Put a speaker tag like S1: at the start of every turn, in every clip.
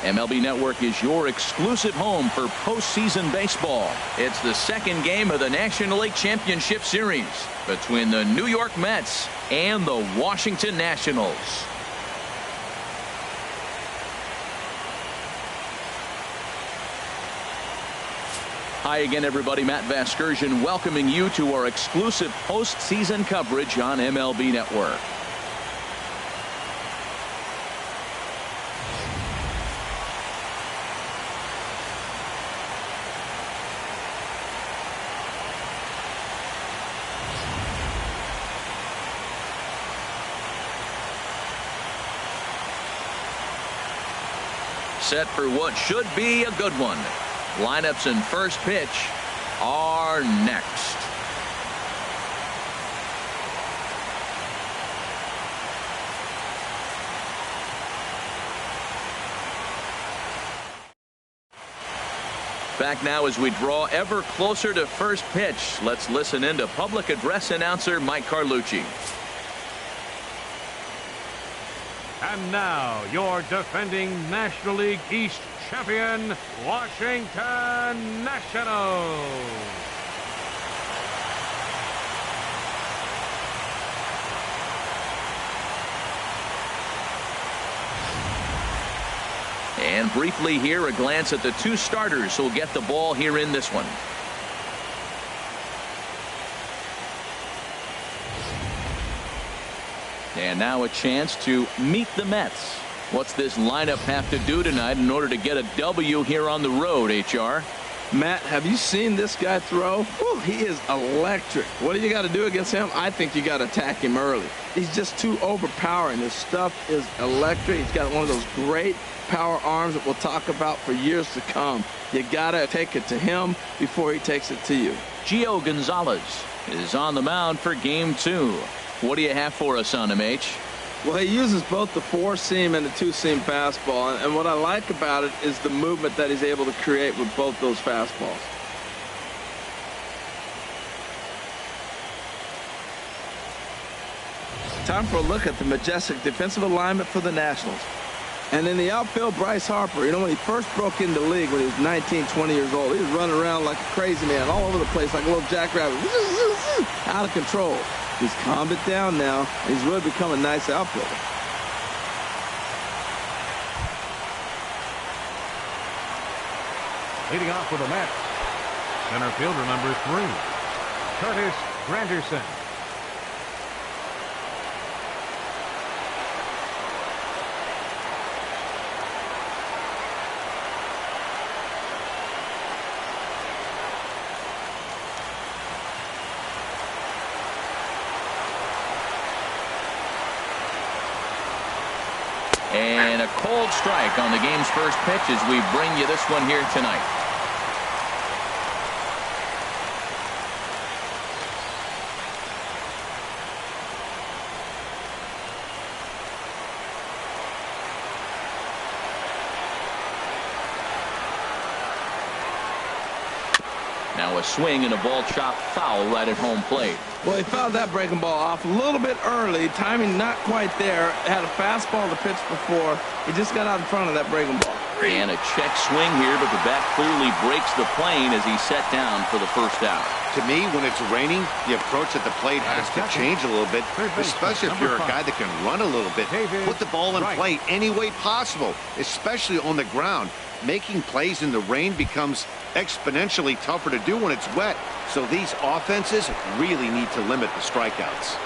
S1: MLB Network is your exclusive home for postseason baseball. It's the second game of the National League Championship Series between the New York Mets and the Washington Nationals. Hi again, everybody. Matt Vasgersian welcoming you to our exclusive postseason coverage on MLB Network. Set for what should be a good one. Lineups and first pitch are next. Back now as we draw ever closer to first pitch. Let's listen in to public address announcer Mike Carlucci.
S2: And now, your defending National League East champion, Washington Nationals.
S1: And briefly here, a glance at the two starters who'll get the ball here in this one. And now a chance to meet the Mets. What's this lineup have to do tonight in order to get a W here on the road, HR?
S3: Matt, have you seen this guy throw? Whew, he is electric. What do you got to do against him? I think you got to attack him early. He's just too overpowering. His stuff is electric. He's got one of those great power arms that we'll talk about for years to come. You got to take it to him before he takes it to you.
S1: Gio Gonzalez is on the mound for game 2. What do you have for us on him, H?
S3: Well, he uses both the four-seam and the two-seam fastball, and what I like about it is the movement that he's able to create with both those fastballs. Time for a look at the majestic defensive alignment for the Nationals. And in the outfield, Bryce Harper, you know, when he first broke into the league when he was 19, 20 years old, he was running around like a crazy man all over the place like a little jackrabbit, out of control. He's calmed it down now. He's really become a nice outfielder.
S2: Leading off with the Mets, center fielder number 3, Curtis Granderson.
S1: And a cold strike on the game's first pitch as we bring you this one here tonight. Now a swing and a ball chopped foul right at home plate.
S3: Well, he fouled that breaking ball off a little bit early. Timing not quite there. Had a fastball to pitch before. He just got out in front of that breaking ball.
S1: And a check swing here, but the bat clearly breaks the plane as he set down for the first out.
S4: To me, when it's raining, the approach at the plate has to change a little bit, especially if you're a guy that can run a little bit. Put the ball in play any way possible, especially on the ground. Making plays in the rain becomes exponentially tougher to do when it's wet. So these offenses really need to limit the strikeouts.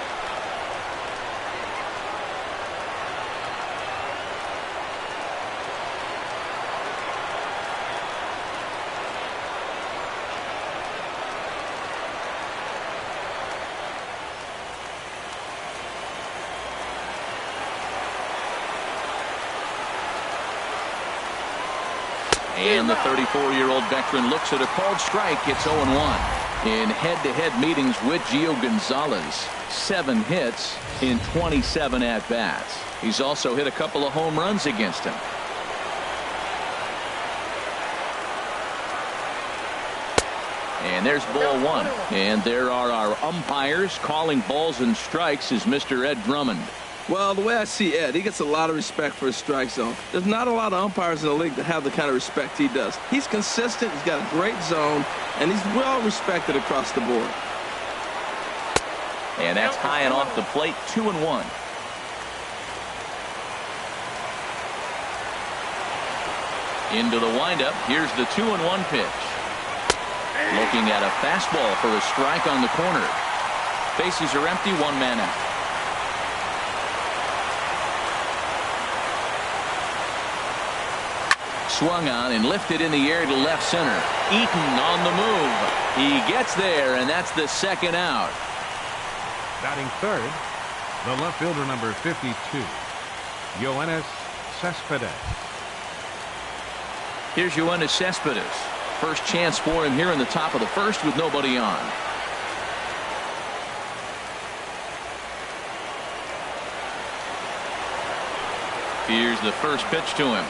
S1: And the 34-year-old veteran looks at a called strike. It's 0-1. In head-to-head meetings with Gio Gonzalez, 7 hits in 27 at-bats. He's also hit a couple of home runs against him. And there's ball 1. And there are our umpires calling balls and strikes is Mr. Ed Drummond.
S3: Well, the way I see Ed, he gets a lot of respect for his strike zone. There's not a lot of umpires in the league that have the kind of respect he does. He's consistent, he's got a great zone, and he's well respected across the board.
S1: And that's high and off the plate, 2-1. Into the windup. Here's the 2-1 pitch. Looking at a fastball for a strike on the corner. Bases are empty, one man out. Swung on and lifted in the air to left center. Eaton on the move. He gets there, and that's the second out.
S2: Batting third, the left fielder, number 52, Yoenis Cespedes.
S1: Here's Yoenis Cespedes. First chance for him here in the top of the first with nobody on. Here's the first pitch to him.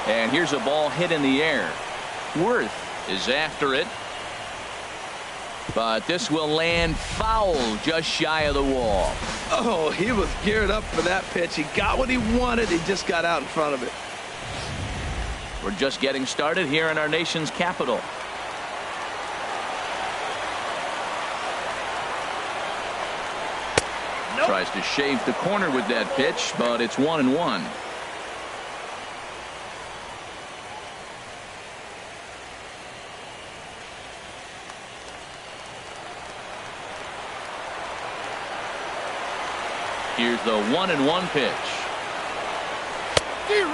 S1: And here's a ball hit in the air. Worth is after it. But this will land foul just shy of the wall.
S3: Oh, he was geared up for that pitch. He got what he wanted. He just got out in front of it.
S1: We're just getting started here in our nation's capital. Nope. Tries to shave the corner with that pitch, but it's 1-1. Here's the 1-1 pitch.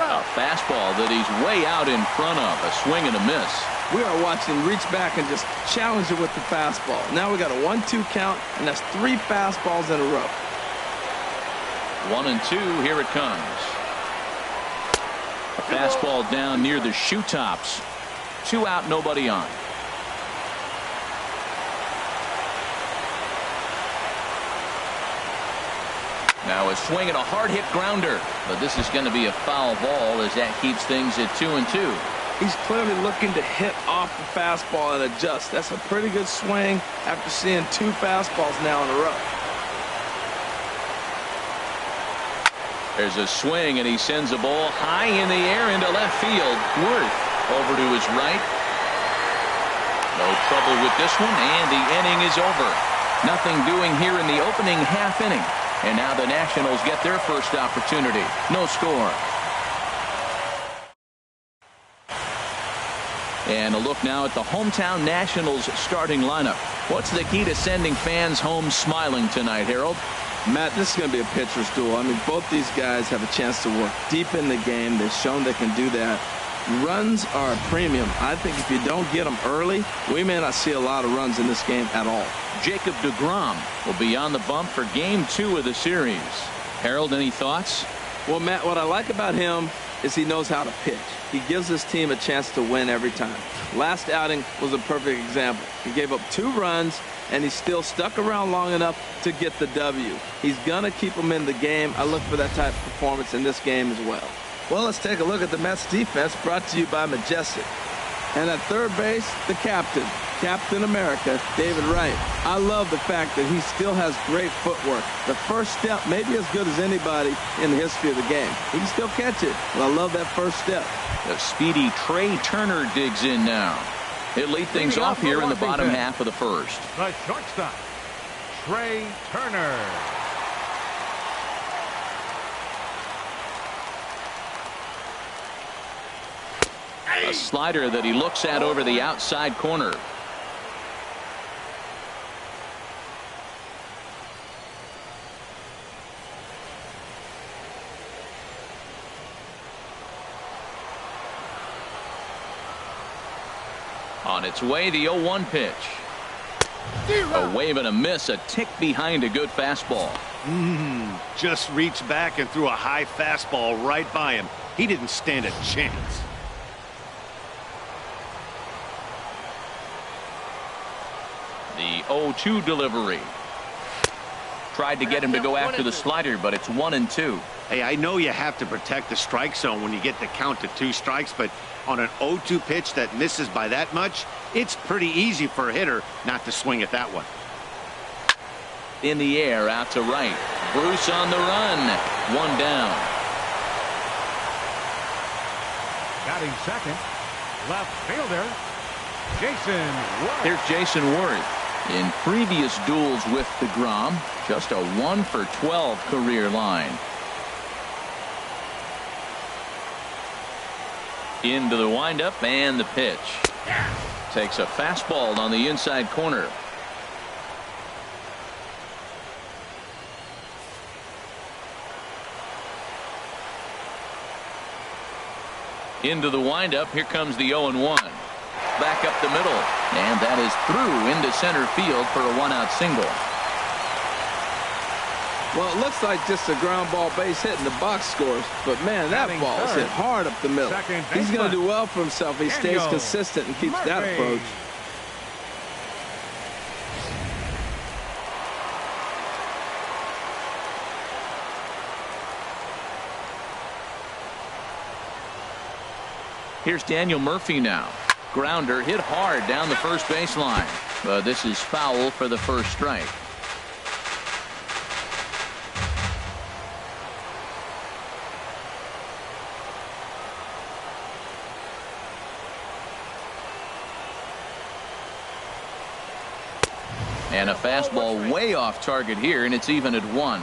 S1: A fastball that he's way out in front of. A swing and a miss.
S3: We are watching reach back and just challenge it with the fastball. Now we got a 1-2 count, and that's 3 fastballs in a row.
S1: 1-2. Here it comes. A fastball down near the shoe tops. 2 out, nobody on. Now a swing and a hard hit grounder, but this is going to be a foul ball as that keeps things at 2-2.
S3: He's clearly looking to hit off the fastball and adjust. That's a pretty good swing after seeing 2 fastballs now in a row.
S1: There's a swing and he sends a ball high in the air into left field. Worth over to his right. No trouble with this one, and the inning is over. Nothing doing here in the opening half inning. And now the Nationals get their first opportunity. No score. And a look now at the hometown Nationals starting lineup. What's the key to sending fans home smiling tonight, Harold?
S3: Matt, this is going to be a pitcher's duel. I mean, both these guys have a chance to work deep in the game. They've shown they can do that. Runs are a premium. I think if you don't get them early, we may not see a lot of runs in this game at all.
S1: Jacob deGrom will be on the bump for game 2 of the series. Harold, any thoughts?
S3: Well, Matt, what I like about him is he knows how to pitch. He gives his team a chance to win every time. Last outing was a perfect example. He gave up 2 runs, and he still stuck around long enough to get the W. He's going to keep them in the game. I look for that type of performance in this game as well. Well, let's take a look at the Mets defense, brought to you by Majestic. And at third base, the captain, Captain America, David Wright. I love the fact that he still has great footwork. The first step may be as good as anybody in the history of the game. He can still catch it, but I love that first step.
S1: The speedy Trey Turner digs in now. He'll lead things off here in the bottom half of the first.
S2: The shortstop, Trey Turner.
S1: A slider that he looks at over the outside corner. On its way, the 0-1 pitch. A wave and a miss, a tick behind a good fastball.
S4: Just reached back and threw a high fastball right by him. He didn't stand a chance.
S1: The 0-2 delivery. Tried to get him to go after the slider, but it's 1-2.
S4: Hey, I know you have to protect the strike zone when you get the count to 2 strikes, but on an 0-2 pitch that misses by that much, it's pretty easy for a hitter not to swing at that one.
S1: In the air, out to right. Bruce on the run. One down.
S2: Batting second, left fielder, Jason Worth.
S1: Here's Jason Worth. In previous duels with DeGrom, just a 1-for-12 career line. Into the windup and the pitch. Takes a fastball on the inside corner. Into the windup. Here comes the 0-1. Back up the middle, and that is through into center field for a 1-out single.
S3: Well, it looks like just a ground ball base hit in the box scores, but man, that ball is hit hard up the middle. He's going to do well for himself if he stays consistent and keeps that approach.
S1: Here's Daniel Murphy now. Grounder hit hard down the first baseline, but this is foul for the first strike. And a fastball way off target here, and it's even at 1.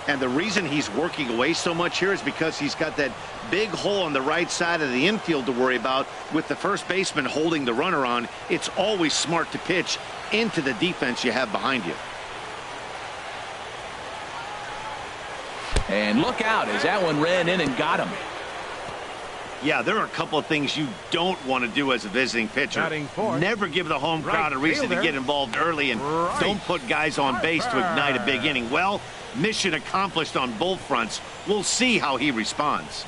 S4: And the reason he's working away so much here is because he's got that big hole on the right side of the infield to worry about. With the first baseman holding the runner on, it's always smart to pitch into the defense you have behind you.
S1: And look out as that one ran in and got him.
S4: Yeah, there are a couple of things you don't want to do as a visiting pitcher. Never give the home crowd a reason to get involved early, and don't put guys on base to ignite a big inning. Well, mission accomplished on both fronts. We'll see how he responds.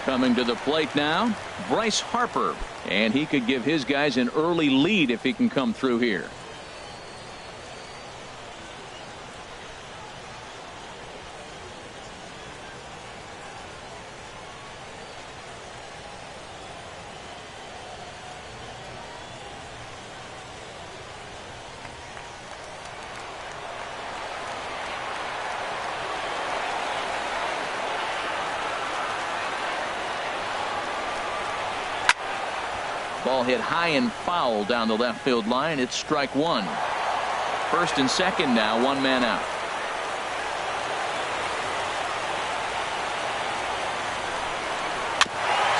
S1: Coming to the plate now, Bryce Harper, and he could give his guys an early lead if he can come through here. Ball hit high and foul down the left field line. It's strike 1. First and second now, 1 man out.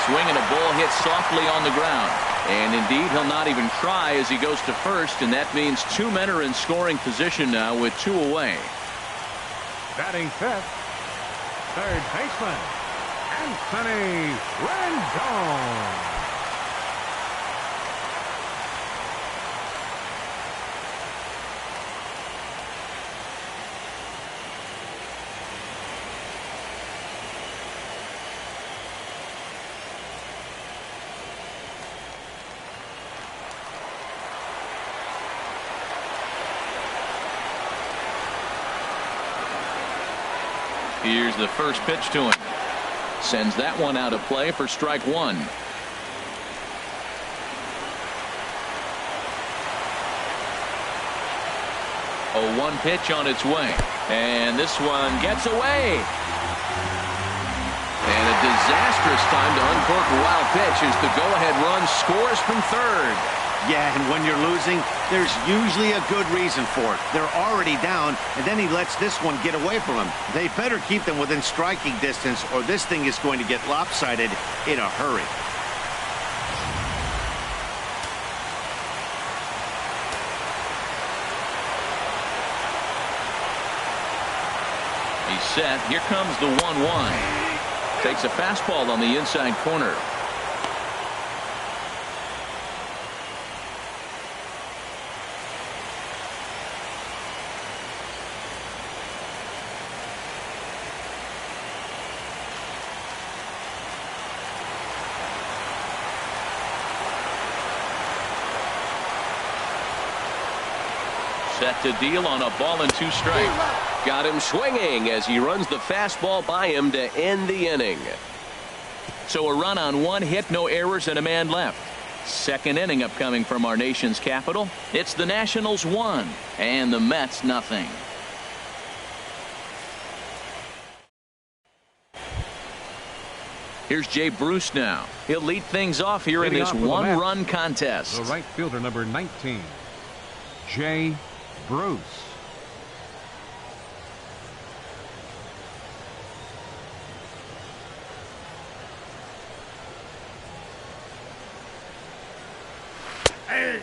S1: Swinging a ball hit softly on the ground. And indeed, he'll not even try as he goes to first, and that means 2 men are in scoring position now with 2 away.
S2: Batting fifth, third baseman, Anthony Rendon.
S1: Here's the first pitch to him. Sends that one out of play for strike 1. 0-1 pitch on its way. And this one gets away. And a disastrous time to uncork a wild pitch as the go-ahead run scores from third.
S4: Yeah, and when you're losing, there's usually a good reason for it. They're already down, and then he lets this one get away from him. They better keep them within striking distance, or this thing is going to get lopsided in a hurry.
S1: He's set. Here comes the 1-1. Takes a fastball on the inside corner. Set to deal on a ball and 2 strikes.
S5: Got him swinging as he runs the fastball by him to end the inning.
S1: So a run on 1 hit, no errors, and a man left. Second inning upcoming from our nation's capital. It's the Nationals 1 and the Mets nothing. Here's Jay Bruce now. He'll lead things off here in this one-run contest.
S2: The right fielder, number 19, Jay Bruce.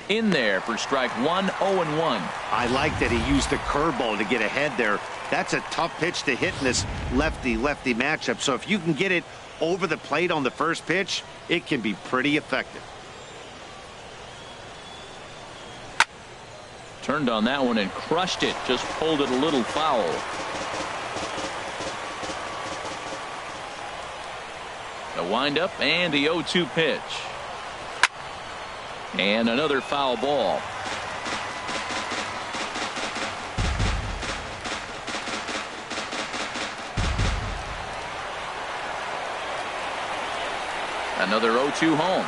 S1: In there for strike one, 0-1.
S4: I like that he used the curveball to get ahead there. That's a tough pitch to hit in this lefty-lefty matchup. So if you can get it over the plate on the first pitch, it can be pretty effective.
S1: Turned on that one and crushed it. Just pulled it a little foul. The windup and the 0-2 pitch. And another foul ball. Another 0-2 home.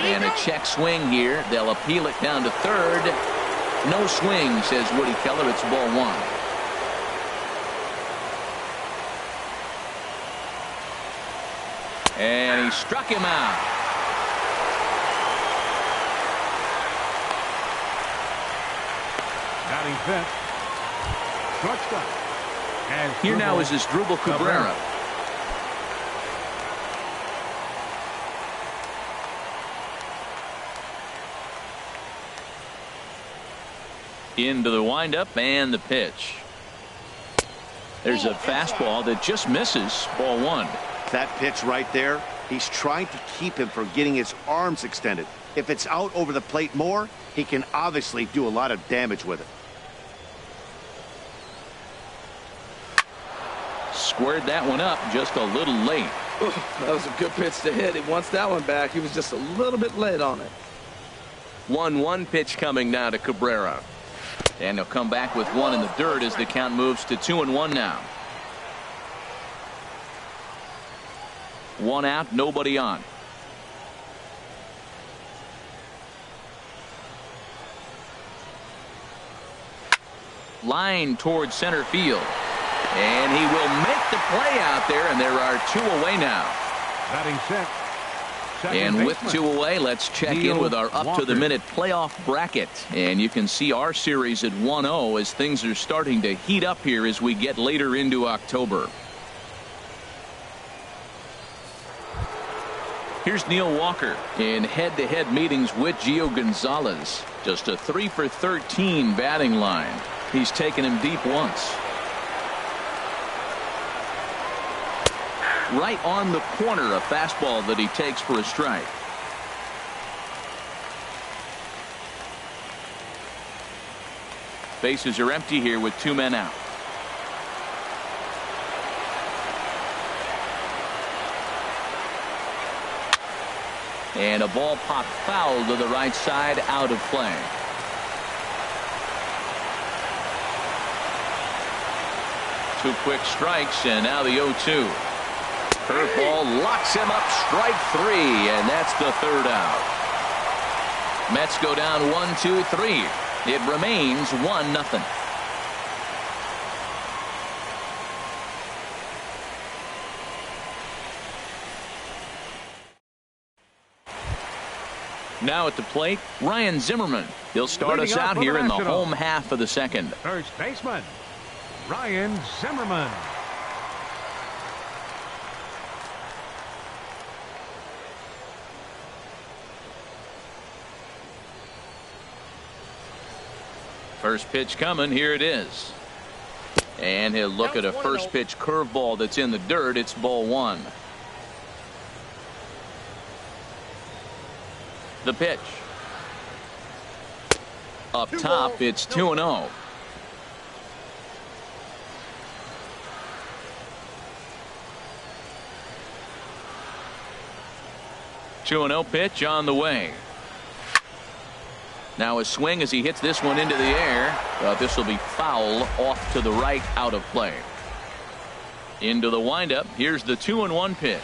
S1: And a check swing here. They'll appeal it down to third. No swing, says Woody Keller. It's ball one. And he struck him out.
S2: Batting fifth. Shortstop. And
S1: here now is Asdrubal Cabrera. Into the windup and the pitch. There's a fastball that just misses. Ball one.
S4: That pitch right there, he's trying to keep him from getting his arms extended. If it's out over the plate more, he can obviously do a lot of damage with it.
S1: Squared that one up just a little late.
S3: That was a good pitch to hit. He wants that one back. He was just a little bit late on it.
S1: 1-1 pitch coming now to Cabrera. And he'll come back with one in the dirt as the count moves to 2-1 now. One out, nobody on. Line towards center field. And he will make the play out there, and there are two away now.
S2: Batting sixth.
S1: And with two away, let's check in with our up-to-the-minute playoff bracket. And you can see our series at 1-0 as things are starting to heat up here as we get later into October. Here's Neil Walker in head-to-head meetings with Gio Gonzalez. Just a 3-for-13 batting line. He's taken him deep once. Right on the corner, a fastball that he takes for a strike. Bases are empty here with two men out. And a ball popped foul to the right side, out of play. Two quick strikes, and now the 0-2. Curveball locks him up, strike three, and that's the third out. Mets go down 1-2-3. It remains 1-0. Now at the plate, Ryan Zimmerman. He'll start us out here in the home half of the second.
S2: First baseman, Ryan Zimmerman.
S1: First pitch coming. Here it is. And he'll look at a first pitch curveball that's in the dirt. It's ball one. The pitch. Up top, it's 2-0. Pitch on the way. Now a swing as he hits this one into the air. This will be foul, off to the right, out of play. Into the windup. Here's the 2-1 pitch.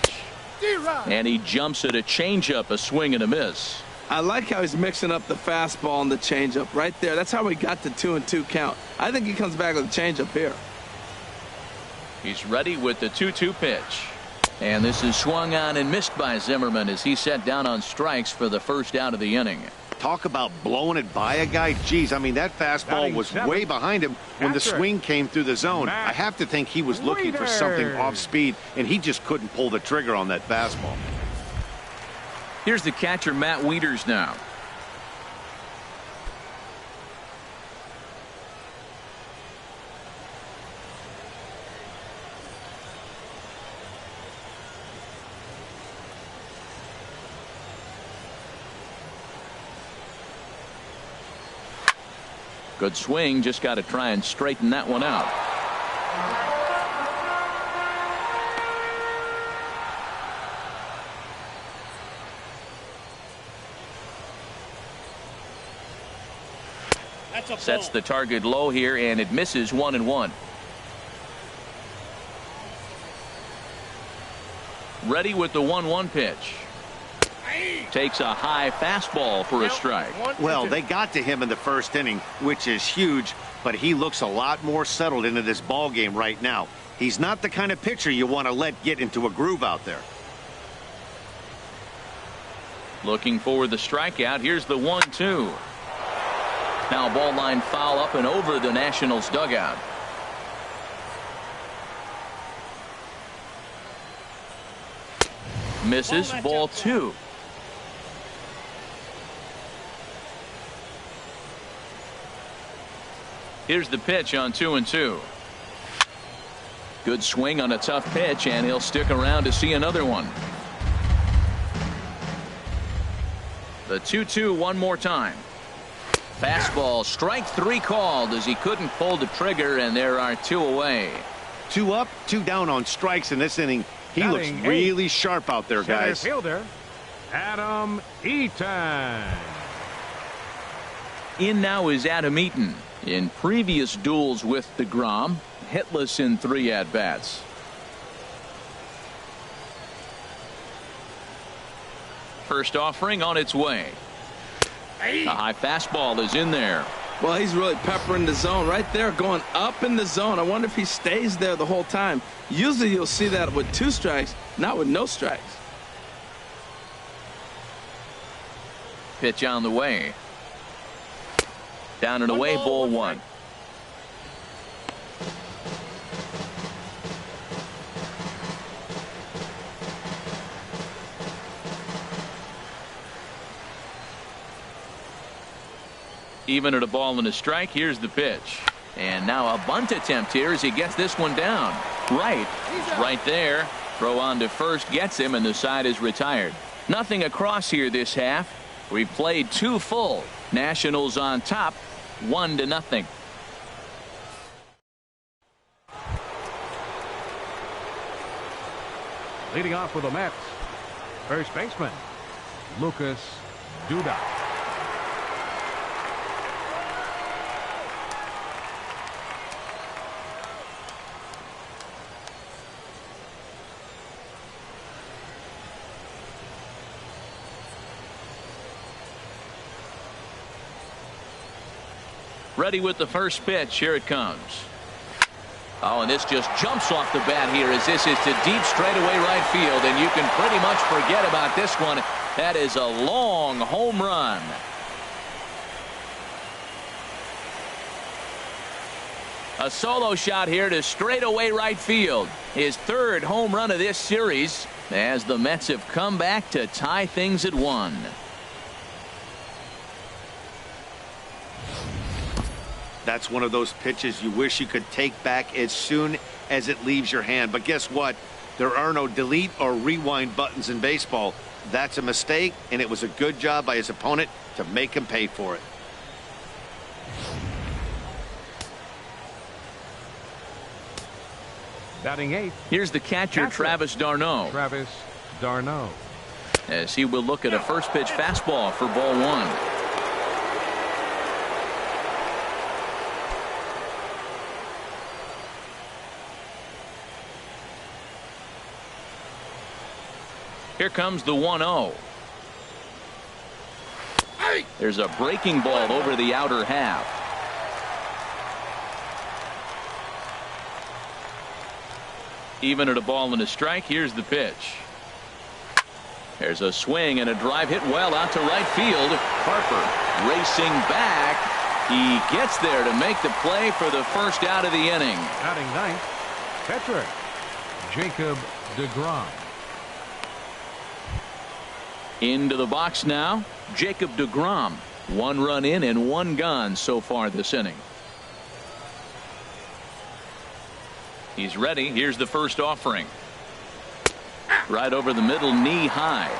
S1: And he jumps at a changeup, a swing and a miss.
S3: I like how he's mixing up the fastball and the changeup right there. That's how we got the 2-2 count. I think he comes back with a changeup here.
S1: He's ready with the 2-2 pitch. And this is swung on and missed by Zimmerman as he set down on strikes for the first out of the inning.
S4: Talk about blowing it by a guy. Geez, I mean, that fastball was way behind him when the swing came through the zone. I have to think he was looking for something off speed, and he just couldn't pull the trigger on that fastball.
S1: Here's the catcher, Matt Wieters, now. Good swing, just got to try and straighten that one out. Sets the target low here, and it misses 1-1. Ready with the 1-1 pitch. Takes a high fastball for a strike.
S4: Well, they got to him in the first inning, which is huge, but he looks a lot more settled into this ball game right now. He's not the kind of pitcher you want to let get into a groove out there.
S1: Looking for the strikeout. Here's the 1-2. Now ball line foul up and over the Nationals dugout. Misses, ball 2. Here's the pitch on 2-2. Good swing on a tough pitch, and he'll stick around to see another one. The 2-2 one more time. Fastball, strike 3 called as he couldn't pull the trigger, and there are 2 away.
S4: 2 up, 2 down on strikes in this inning. He looks really sharp out there, guys.
S2: Center fielder, Adam Eaton.
S1: In now is Adam Eaton. In previous duels with DeGrom, hitless in 3 at-bats. First offering on its way. The high fastball is in there.
S3: Well, he's really peppering the zone right there, going up in the zone. I wonder if he stays there the whole time. Usually you'll see that with 2 strikes, not with no strikes.
S1: Pitch on the way. Down and away, ball 1. Even at a ball and a strike, here's the pitch. And now a bunt attempt here as he gets this one down. Right. He's right there. Throw on to first gets him, and the side is retired. Nothing across here this half. We've played 2 full. Nationals on top, 1-0.
S2: Leading off for the Mets, first baseman, Lucas Duda.
S1: Ready with the first pitch. Here it comes. Oh, and this just jumps off the bat here as this is to deep straightaway right field, and you can pretty much forget about this one. That is a long home run. A solo shot here to straightaway right field. His 3rd home run of this series as the Mets have come back to tie things at 1.
S4: That's one of those pitches you wish you could take back as soon as it leaves your hand. But guess what? There are no delete or rewind buttons in baseball. That's a mistake, and it was a good job by his opponent to make him pay for it.
S2: Batting 8th.
S1: Here's the catcher, Travis d'Arnaud.
S2: Travis d'Arnaud.
S1: As he will look at a first pitch fastball for ball 1. Here comes the 1-0. There's a breaking ball over the outer half. Even at a ball and a strike. Here's the pitch. There's a swing and a drive hit well out to right field. Harper racing back. He gets there to make the play for the first out of the inning.
S2: Batting ninth, pitcher Jacob deGrom.
S1: Into the box now, Jacob deGrom. 1 run in and 1 gone so far this inning. He's ready. Here's the first offering. Right over the middle, knee high.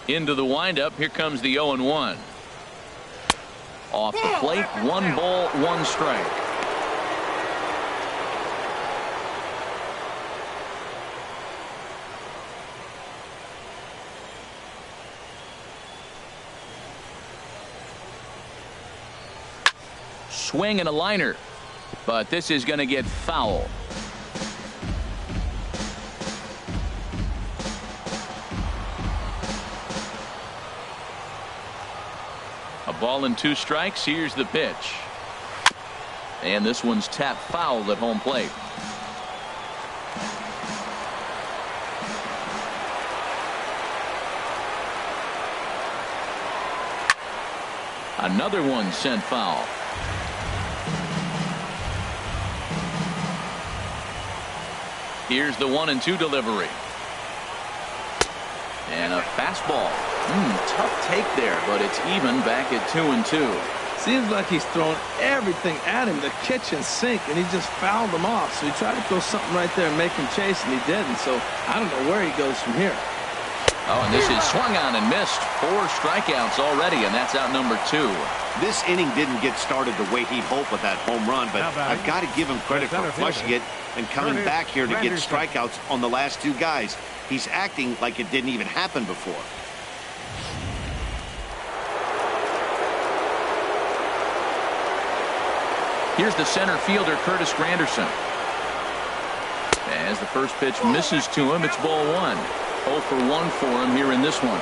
S1: Into the windup. Here comes the 0-1. Off the plate, 1 ball, 1 strike. Swing and a liner, but this is going to get foul. A ball and 2 strikes. Here's the pitch. And this one's tapped foul at home plate. Another one sent foul. Here's the 1-2 delivery. And a fastball. Tough take there, but it's even back at 2-2.
S3: Seems like he's thrown everything at him, the kitchen sink, and he just fouled them off. So he tried to throw something right there and make him chase, and he didn't. So I don't know where he goes from here.
S1: Oh, and this is swung on and missed. 4 strikeouts already, and that's out number 2.
S4: This inning didn't get started the way he'd hoped with that home run, but I've got to give him credit for flushing it and coming back here to get strikeouts on the last 2 guys. He's acting like it didn't even happen before.
S1: Here's the center fielder, Curtis Granderson. As the first pitch misses to him, it's ball 1. 0 for 1 for him here in this one.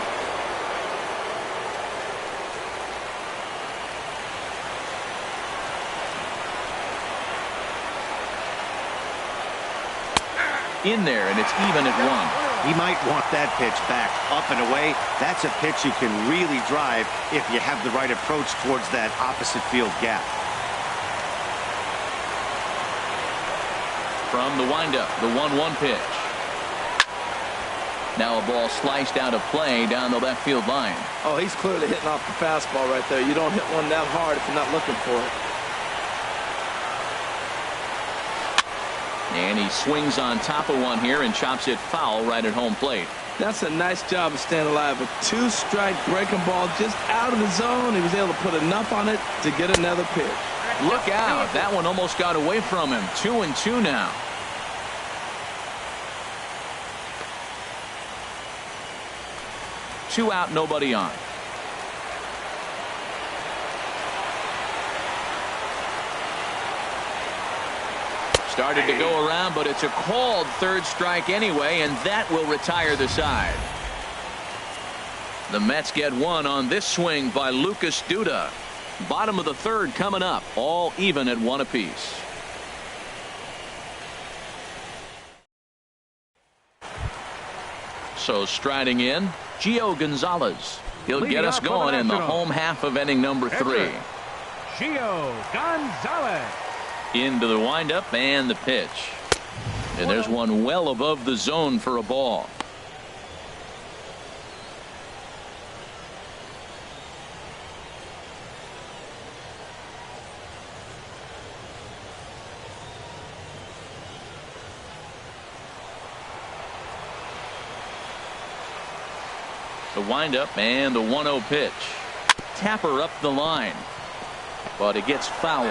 S1: In there, and it's even at 1.
S4: He might want that pitch back up and away. That's a pitch you can really drive if you have the right approach towards that opposite field gap.
S1: From the windup, the 1-1 pitch. Now a ball sliced out of play down the left field line.
S3: Oh, he's clearly hitting off the fastball right there. You don't hit one that hard if you're not looking for it.
S1: And he swings on top of one here and chops it foul right at home plate.
S3: That's a nice job of staying alive. A 2-strike breaking ball just out of the zone. He was able to put enough on it to get another pitch.
S1: Look out. That one almost got away from him. 2-2 now. Two out, nobody on. Started to go around, but it's a called 3rd strike anyway, and that will retire the side. The Mets get 1 on this swing by Lucas Duda. Bottom of the 3rd coming up, all even at 1 apiece. So striding in, Gio Gonzalez. He'll get us going in the home half of inning number 3.
S2: Gio Gonzalez.
S1: Into the windup and the pitch. And there's one well above the zone for a ball. The windup and the 1-0 pitch. Tapper up the line, but it gets foul.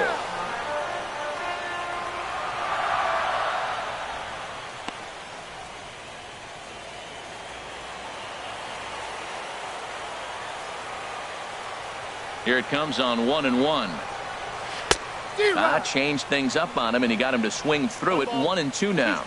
S1: Here it comes on 1-1. Changed things up on him, and he got him to swing through it. 1-2 now.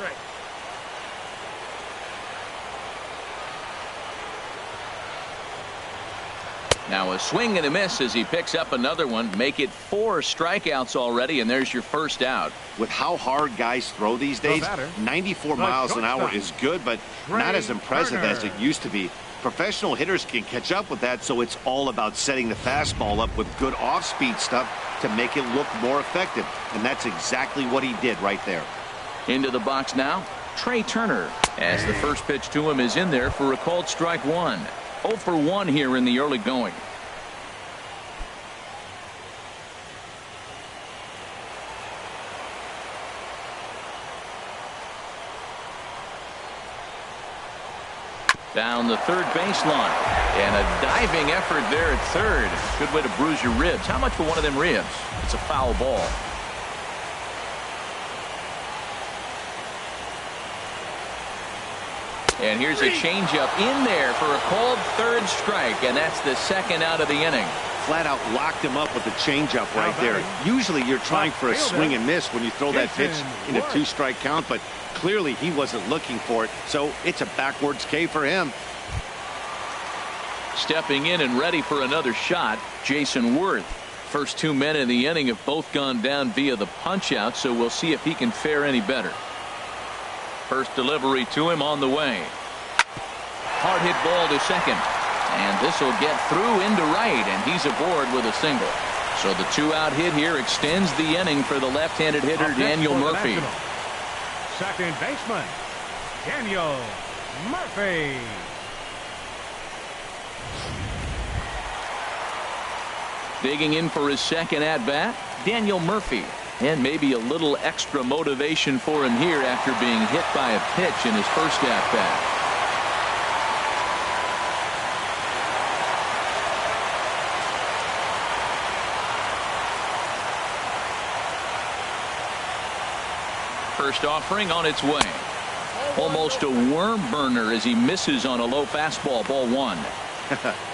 S1: Now a swing and a miss as he picks up another one. Make it 4 strikeouts already, and there's your first out.
S4: With how hard guys throw these days, 94 miles an hour is good, but not as impressive as it used to be. Professional hitters can catch up with that, so it's all about setting the fastball up with good off-speed stuff to make it look more effective, and that's exactly what he did right there.
S1: Into the box now, Trey Turner, as the first pitch to him is in there for a called strike one. 0 for 1 here in the early going. Down the third baseline, and a diving effort there at third. Good way to bruise your ribs. How much for one of them ribs? It's a foul ball. And here's a changeup in there for a called third strike, and that's the second out of the inning.
S4: Flat out locked him up with the changeup right there. Usually you're trying for a swing and miss when you throw that pitch in a 2-strike count, but clearly he wasn't looking for it, so it's a backwards K for him.
S1: Stepping in and ready for another shot, Jason Worth. First 2 men in the inning have both gone down via the punch out, so we'll see if he can fare any better. First delivery to him on the way. Hard hit ball to second, and this will get through into right, and he's aboard with a single. So the 2-out hit here extends the inning for the left-handed hitter Daniel Murphy.
S2: Second baseman Daniel Murphy.
S1: Digging in for his second at bat, Daniel Murphy. And maybe a little extra motivation for him here after being hit by a pitch in his first at bat. First offering on its way. Almost a worm burner as he misses on a low fastball. Ball 1.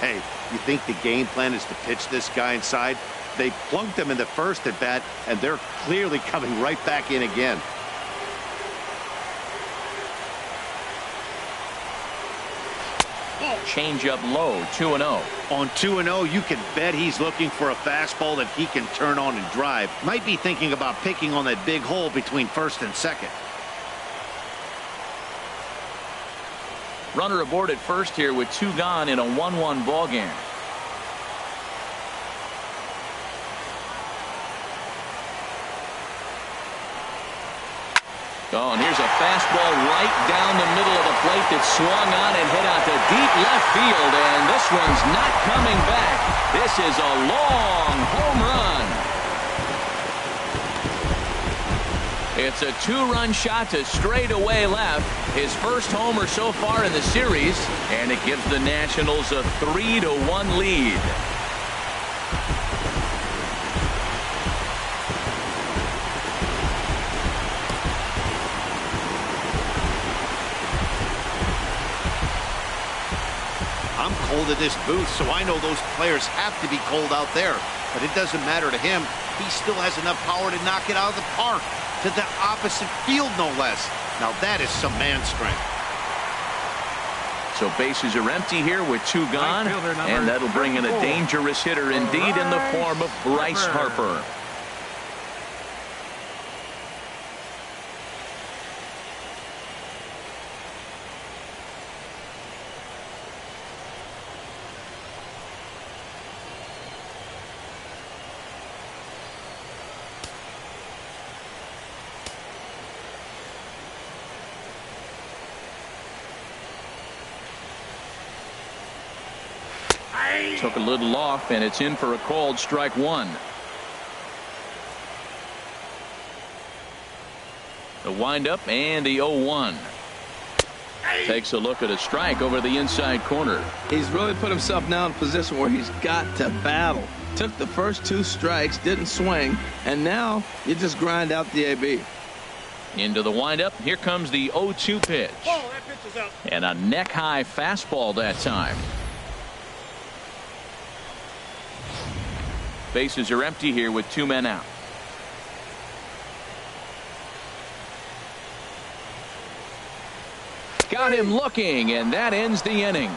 S4: Hey, you think the game plan is to pitch this guy inside? They plunked him in the first at bat, and they're clearly coming right back in again.
S1: Change up low, 2-0.
S4: On 2-0, you can bet he's looking for a fastball that he can turn on and drive. Might be thinking about picking on that big hole between first and second.
S1: Runner aboard at first here with 2 gone in a 1-1 ball game. Oh, and here's a fastball right down the middle of the plate that swung on and hit out to deep left field, and this one's not coming back. This is a long home run. It's a 2-run shot to straightaway left. His first homer so far in the series, and it gives the Nationals a 3-1 lead.
S4: I'm cold in this booth, so I know those players have to be cold out there. But it doesn't matter to him. He still has enough power to knock it out of the park. To the opposite field, no less. Now that is some man strength.
S1: So bases are empty here with 2 gone, and that'll bring in a dangerous hitter indeed in the form of Bryce Harper. Took a little off, and it's in for a called strike 1. The windup and the 0-1. Takes a look at a strike over the inside corner.
S3: He's really put himself now in a position where he's got to battle. Took the first 2 strikes, didn't swing, and now you just grind out the AB.
S1: Into the windup. Here comes the 0-2 pitch.
S6: Oh, that pitch is out.
S1: And a neck-high fastball that time. Bases are empty here with 2 men out. Got him looking, and that ends the inning.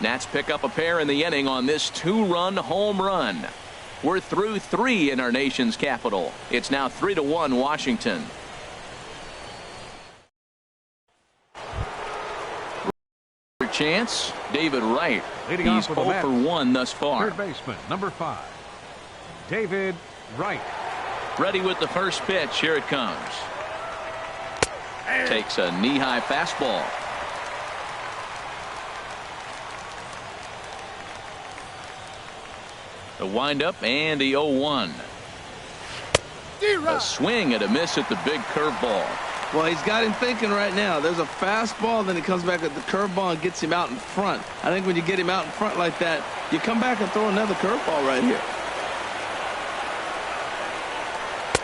S1: Nats pick up a pair in the inning on this 2-run home run. We're through 3 in our nation's capital. It's now 3-1 Washington. Chance, David Wright. He's 0 for 1 thus far.
S2: Third baseman, number 5, David Wright.
S1: Ready with the first pitch. Here it comes. Takes a knee-high fastball. The windup and the 0-1. A swing and a miss at the big curveball.
S3: Well, he's got him thinking right now. There's a fastball, then he comes back with the curveball and gets him out in front. I think when you get him out in front like that, you come back and throw another curveball right here.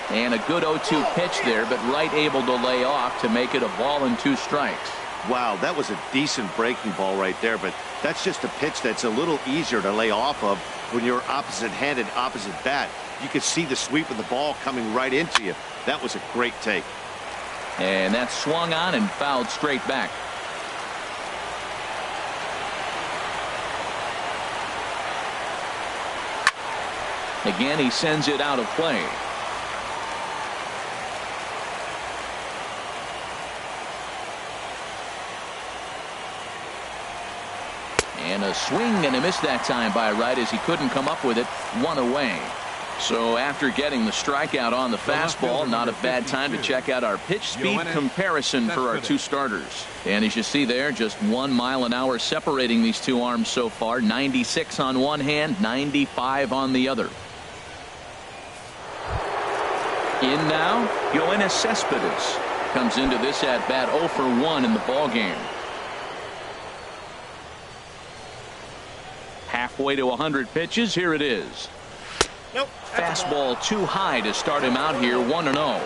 S1: And a good 0-2 pitch there, but Wright able to lay off to make it a ball and 2 strikes.
S4: Wow, that was a decent breaking ball right there, but that's just a pitch that's a little easier to lay off of when you're opposite-handed, opposite bat. You could see the sweep of the ball coming right into you. That was a great take.
S1: And that swung on and fouled straight back. Again, he sends it out of play. And a swing and a miss that time by Wright as he couldn't come up with it. 1 away. So after getting the strikeout on the fastball, not a bad time to check out our pitch speed comparison for our 2 starters. And as you see there, just 1 mile an hour separating these 2 arms so far. 96 on one hand, 95 on the other. In now, Yoenis Cespedes comes into this at bat 0 for 1 in the ball game. Halfway to 100 pitches. Here it is.
S6: Nope,
S1: fastball too high to start him out here. 1-0.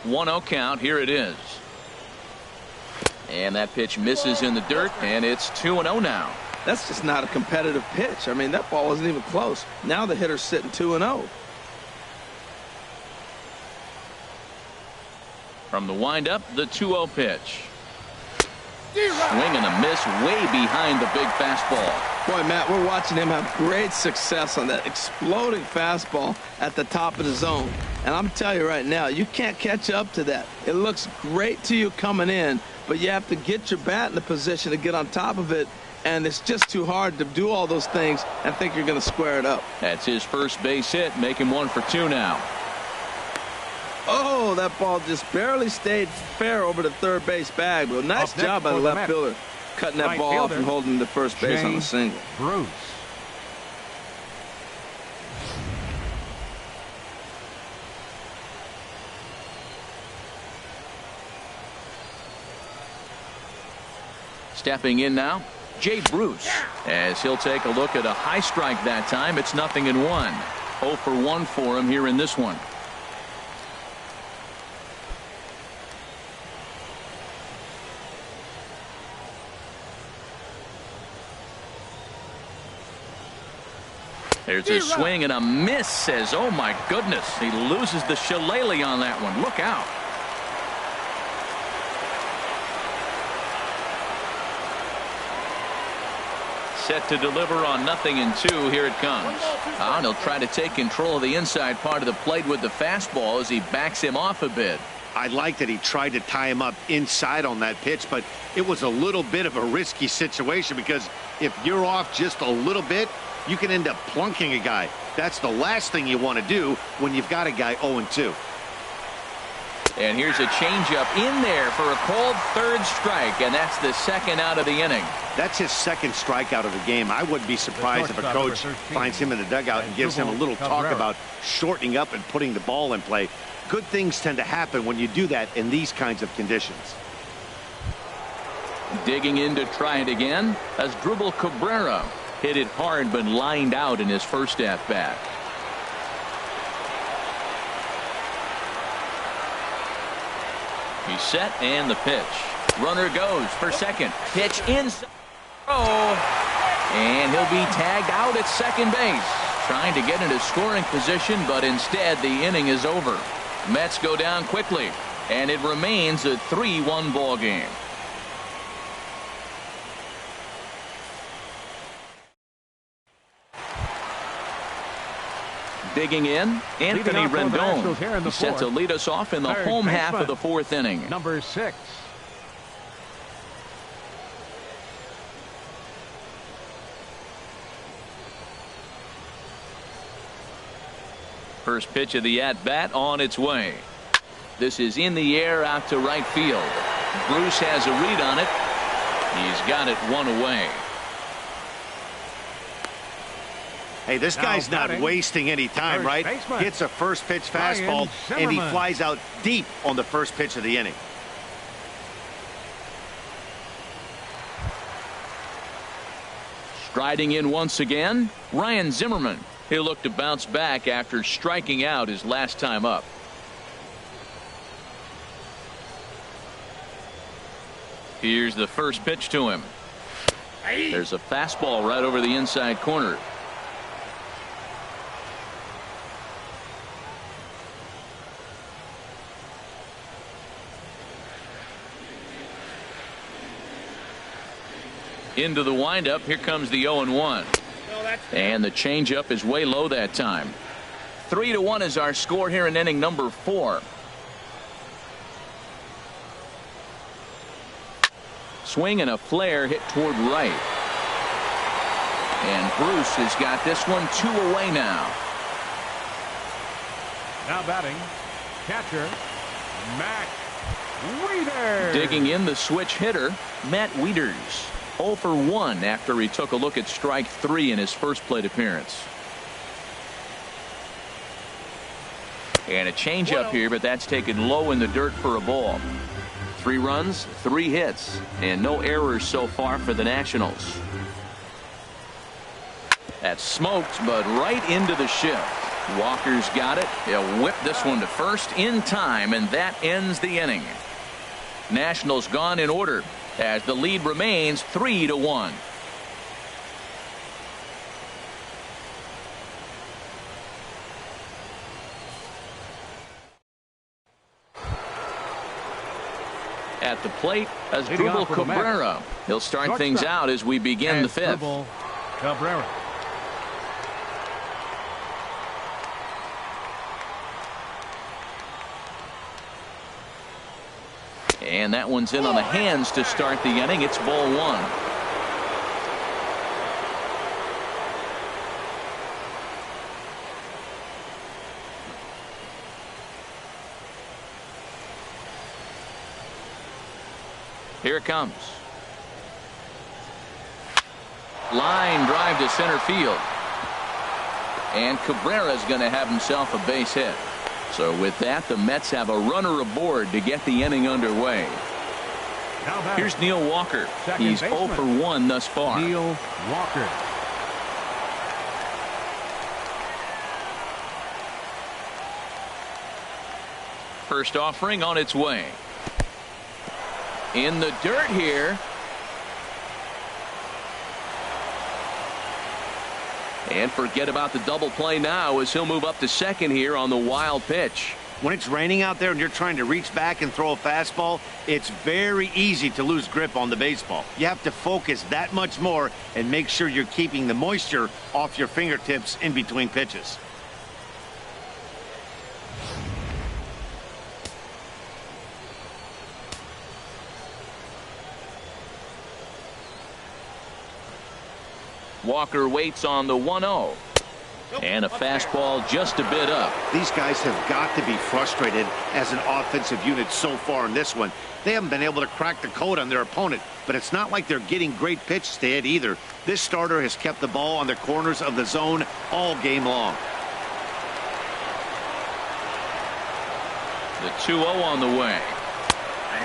S1: One-0 count. Here it is. And that pitch misses in the dirt, and it's 2-0 now.
S3: That's just not a competitive pitch. I mean, that ball wasn't even close. Now the hitter's sitting 2-0.
S1: From the windup, the 2-0 pitch. Swing and a miss way behind the big fastball.
S3: Boy, Matt, we're watching him have great success on that exploding fastball at the top of the zone. And I'm telling you right now, you can't catch up to that. It looks great to you coming in, but you have to get your bat in the position to get on top of it. And it's just too hard to do all those things and think you're going to square it up.
S1: That's his first base hit, make him 1 for 2 now.
S3: Oh, that ball just barely stayed fair over the third base bag. Well, nice job by the left fielder, cutting that ball off and holding the first base on the single.
S2: Bruce.
S1: Stepping in now, Jay Bruce, as he'll take a look at a high strike that time. It's 0-1. 0 for 1 for him here in this one. There's a swing and a miss. Says, oh my goodness, he loses the shillelagh on that one. Look out. Set to deliver on 0-2. Here it comes. And he'll try to take control of the inside part of the plate with the fastball as he backs him off a bit.
S4: I like that he tried to tie him up inside on that pitch, but it was a little bit of a risky situation because if you're off just a little bit, you can end up plunking a guy. That's the last thing you want to do when you've got a guy 0-2.
S1: And here's a changeup in there for a called third strike, and that's the second out of the inning.
S4: That's his second strikeout of the game. I wouldn't be surprised if a coach finds him in the dugout and gives him a little talk about shortening up and putting the ball in play. Good things tend to happen when you do that in these kinds of conditions.
S1: Digging in to try it again as Dribble Cabrera hit it hard but lined out in his first at bat. He's set and the pitch. Runner goes for second. Pitch inside. Oh, and he'll be tagged out at second base. Trying to get into scoring position, but instead the inning is over. Mets go down quickly, and it remains a 3-1 ball game. Digging in, Anthony Rendon set to lead us off in the home half of the fourth inning.
S2: Number 6.
S1: First pitch of the at-bat on its way. This is in the air out to right field. Bruce has a read on it. He's got it one away.
S4: Hey, this guy's not wasting any time, right? Hits a first pitch fastball, and he flies out deep on the first pitch of the inning.
S1: Striding in once again, Ryan Zimmerman. He'll look to bounce back after striking out his last time up. Here's the first pitch to him. There's a fastball right over the inside corner. Into the windup. Here comes the 0-1. And the changeup is way low that time. 3-1 is our score here in inning number 4. Swing and a flare hit toward right. And Bruce has got this one 2 away now.
S2: Now batting, catcher, Matt Wieters.
S1: Digging in the switch hitter, Matt Wieters. 0 for 1 after he took a look at strike 3 in his first plate appearance. And a changeup here, but that's taken low in the dirt for a ball. 3 runs, 3 hits, and no errors so far for the Nationals. That's smoked, but right into the shift. Walker's got it. He'll whip this one to first in time, and that ends the inning. Nationals gone in order, as the lead remains 3-1. At the plate as Dribble Cabrera. He'll start things out as we begin the 5th.
S2: Cabrera.
S1: And that one's in on the hands to start the inning. It's ball 1. Here it comes. Line drive to center field. And Cabrera's going to have himself a base hit. So with that, the Mets have a runner aboard to get the inning underway. Here's Neil Walker. He's 0 for 1 thus far.
S2: Neil Walker.
S1: First offering on its way. In the dirt here. And forget about the double play now as he'll move up to second here on the wild pitch.
S4: When it's raining out there and you're trying to reach back and throw a fastball, it's very easy to lose grip on the baseball. You have to focus that much more and make sure you're keeping the moisture off your fingertips in between pitches.
S1: Walker waits on the 1-0. And a fastball just a bit up.
S4: These guys have got to be frustrated as an offensive unit so far in this one. They haven't been able to crack the code on their opponent, but it's not like they're getting great pitches to hit either. This starter has kept the ball on the corners of the zone all game long.
S1: The 2-0 on the way.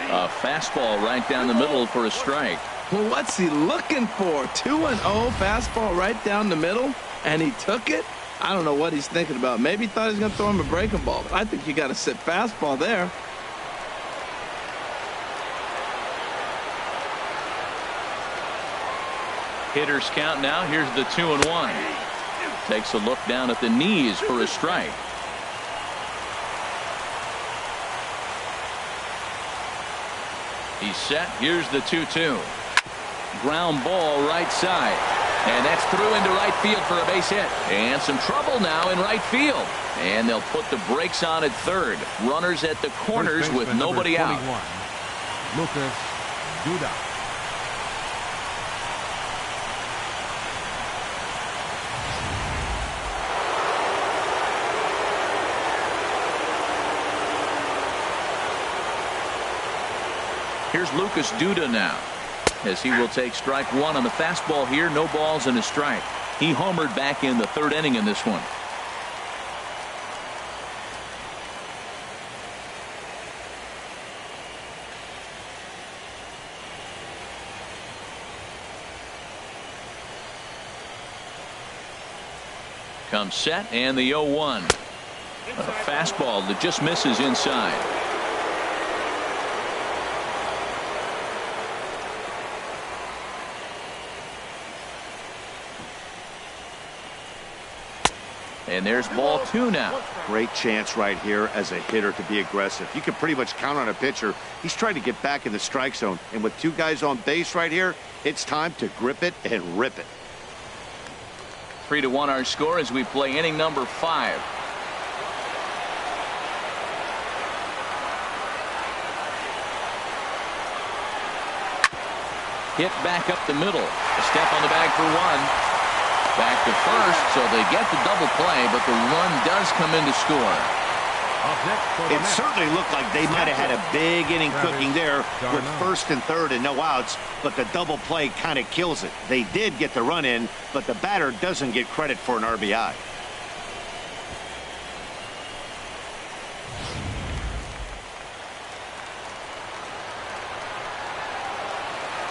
S1: A fastball right down the middle for a strike.
S3: Well, what's he looking for? 2-0 fastball right down the middle, and he took it? I don't know what he's thinking about. Maybe he thought he was going to throw him a breaking ball, but I think you got to sit fastball there.
S1: Hitters count now. Here's the 2-1. Takes a look down at the knees for a strike. He's set. Here's the 2-2. Ground ball right side. And that's through into right field for a base hit. And some trouble now in right field. And they'll put the brakes on at third. Runners at the corners with nobody out.
S2: Lucas Duda.
S1: Here's Lucas Duda now, as he will take strike one on the fastball here. No balls and a strike. He homered back in the third inning in this one. Comes set, and the 0-1. A fastball that just misses inside. And there's ball two now.
S4: Great chance right here as a hitter to be aggressive. You can pretty much count on a pitcher. He's trying to get back in the strike zone. And with two guys on base right here, it's time to grip it and rip it.
S1: 3-1 our score as we play inning number 5. Hit back up the middle. A step on the bag for one. Back to first, so they get the double play, but the run does come in to score.
S4: It certainly looked like they might have had a big inning cooking there with first and third and no outs, but the double play kind of kills it. They did get the run in, but the batter doesn't get credit for an RBI.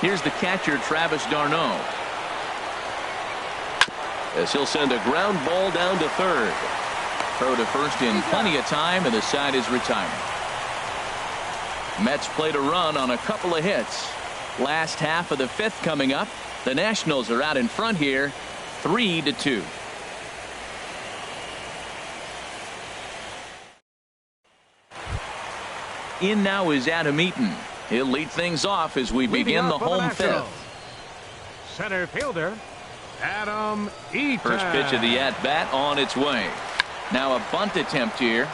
S1: Here's the catcher, Travis d'Arnaud, as he'll send a ground ball down to third. Throw to first in plenty of time, and the side is retired. Mets played a run on a couple of hits. Last half of the 5th coming up. The Nationals are out in front here, 3-2. In now is Adam Eaton. He'll lead things off as we begin the home 5th.
S2: Center fielder Adam Eaton.
S1: First pitch of the at-bat on its way. Now a bunt attempt here.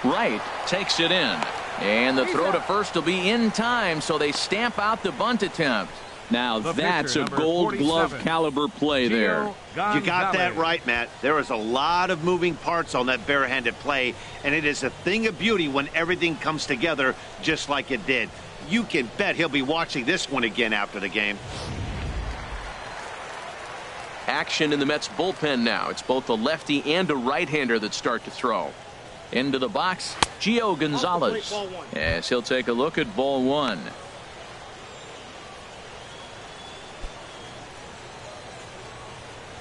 S1: Wright takes it in. And the throw to first will be in time, so they stamp out the bunt attempt. Now that's a Gold Glove caliber play there.
S4: You got that right, Matt. There is a lot of moving parts on that barehanded play, and it is a thing of beauty when everything comes together just like it did. You can bet he'll be watching this one again after the game.
S1: Action in the Mets bullpen now. It's both a lefty and a right-hander that start to throw. Into the box, Gio Gonzalez, as he'll take a look at ball one.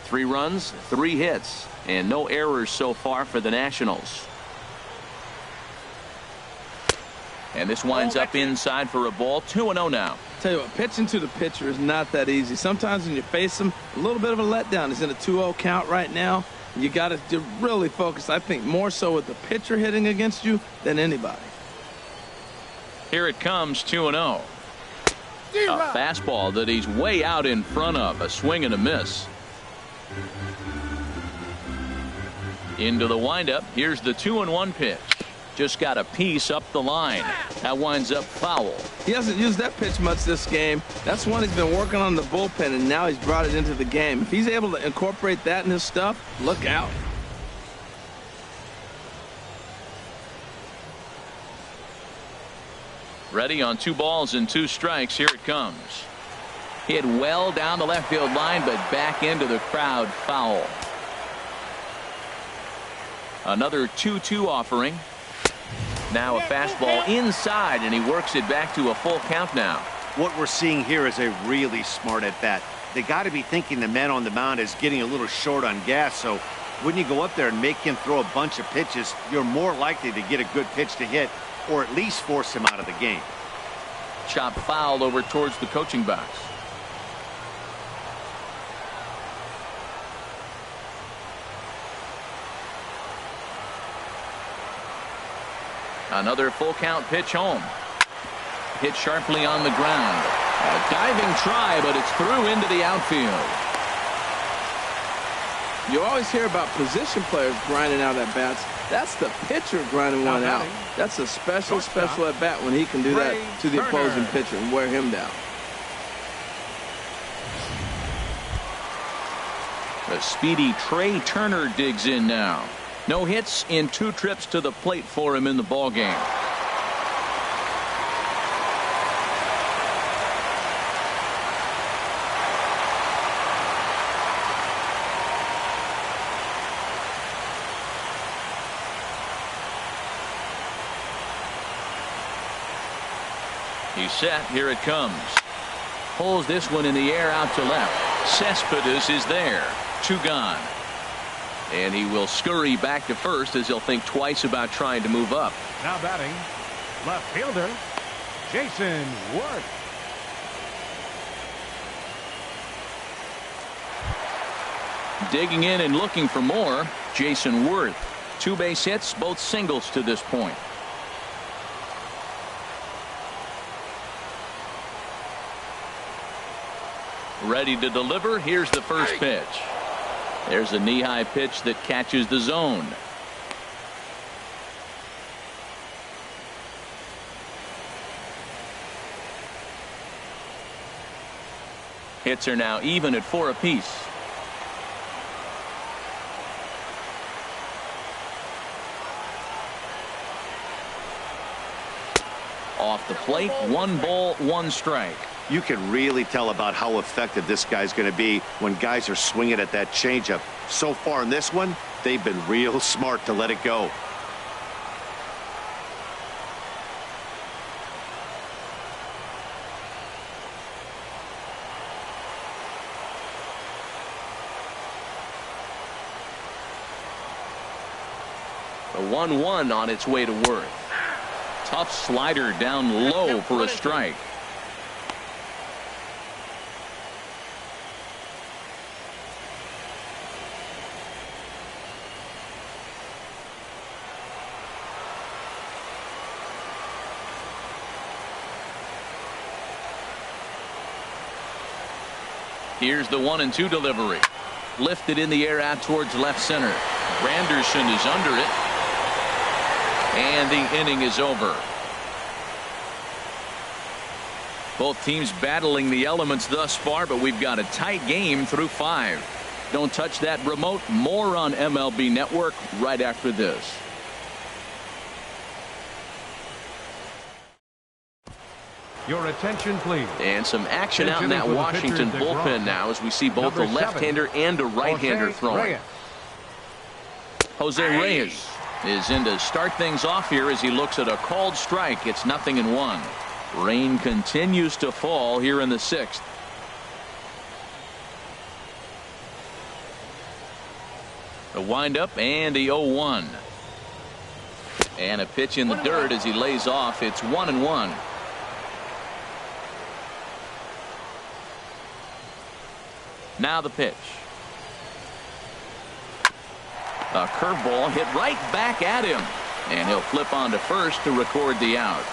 S1: Three runs, 3 hits, and no errors so far for the Nationals. And this winds up inside for a ball. 2-0 now.
S3: Tell you what, pitching to the pitcher is not that easy. Sometimes when you face him, a little bit of a letdown. He's in a 2-0 count right now. You got to really focus, I think, more so with the pitcher hitting against you than anybody.
S1: Here it comes, 2-0. A fastball that he's way out in front of. A swing and a miss. Into the windup. Here's the 2-1 pitch. Just got a piece up the line. That winds up foul.
S3: He hasn't used that pitch much this game. That's one he's been working on the bullpen, and now he's brought it into the game. If he's able to incorporate that in his stuff, look out.
S1: Ready on 2 balls and 2 strikes. Here it comes. Hit well down the left field line, but back into the crowd. Foul. Another 2-2 offering. Now a fastball inside, and he works it back to a full count now.
S4: What we're seeing here is a really smart at-bat. They got to be thinking the man on the mound is getting a little short on gas, so when you go up there and make him throw a bunch of pitches, you're more likely to get a good pitch to hit or at least force him out of the game.
S1: Chop foul over towards the coaching box. Another full count pitch home. Hit sharply on the ground. A diving try, but it's through into the outfield.
S3: You always hear about position players grinding out at bats. That's the pitcher grinding one out. That's a special at bat when he can do that to the opposing pitcher and wear him down.
S1: The speedy Trey Turner digs in now. No hits in 2 trips to the plate for him in the ballgame. He's set. Here it comes. Pulls this one in the air out to left. Cespedes is there. 2 gone. And he will scurry back to first as he'll think twice about trying to move up.
S2: Now batting, left fielder, Jason Worth.
S1: Digging in and looking for more, Jason Worth. 2 base hits, both singles to this point. Ready to deliver. Here's the first pitch. There's a knee-high pitch that catches the zone. Hits are now even at 4 apiece. Off the plate, 1 ball, 1 strike.
S4: You can really tell about how effective this guy's going to be when guys are swinging at that changeup. So far in this one, they've been real smart to let it go.
S1: The 1-1 on its way to Worth. Tough slider down low for a strike. Here's the 1-2 delivery. Lifted in the air out towards left center. Granderson is under it. And the inning is over. Both teams battling the elements thus far, but we've got a tight game through 5. Don't touch that remote. More on MLB Network right after this.
S2: Your attention, please.
S1: And some action out in that Washington bullpen now as we see both a left-hander and a right-hander throwing. Jose Reyes is in to start things off here as he looks at a called strike. It's 0-1. Rain continues to fall here in the 6th. The windup and the 0-1. And a pitch in the dirt as he lays off. It's 1-1. Now the pitch. A curveball hit right back at him. And he'll flip on to first to record the out.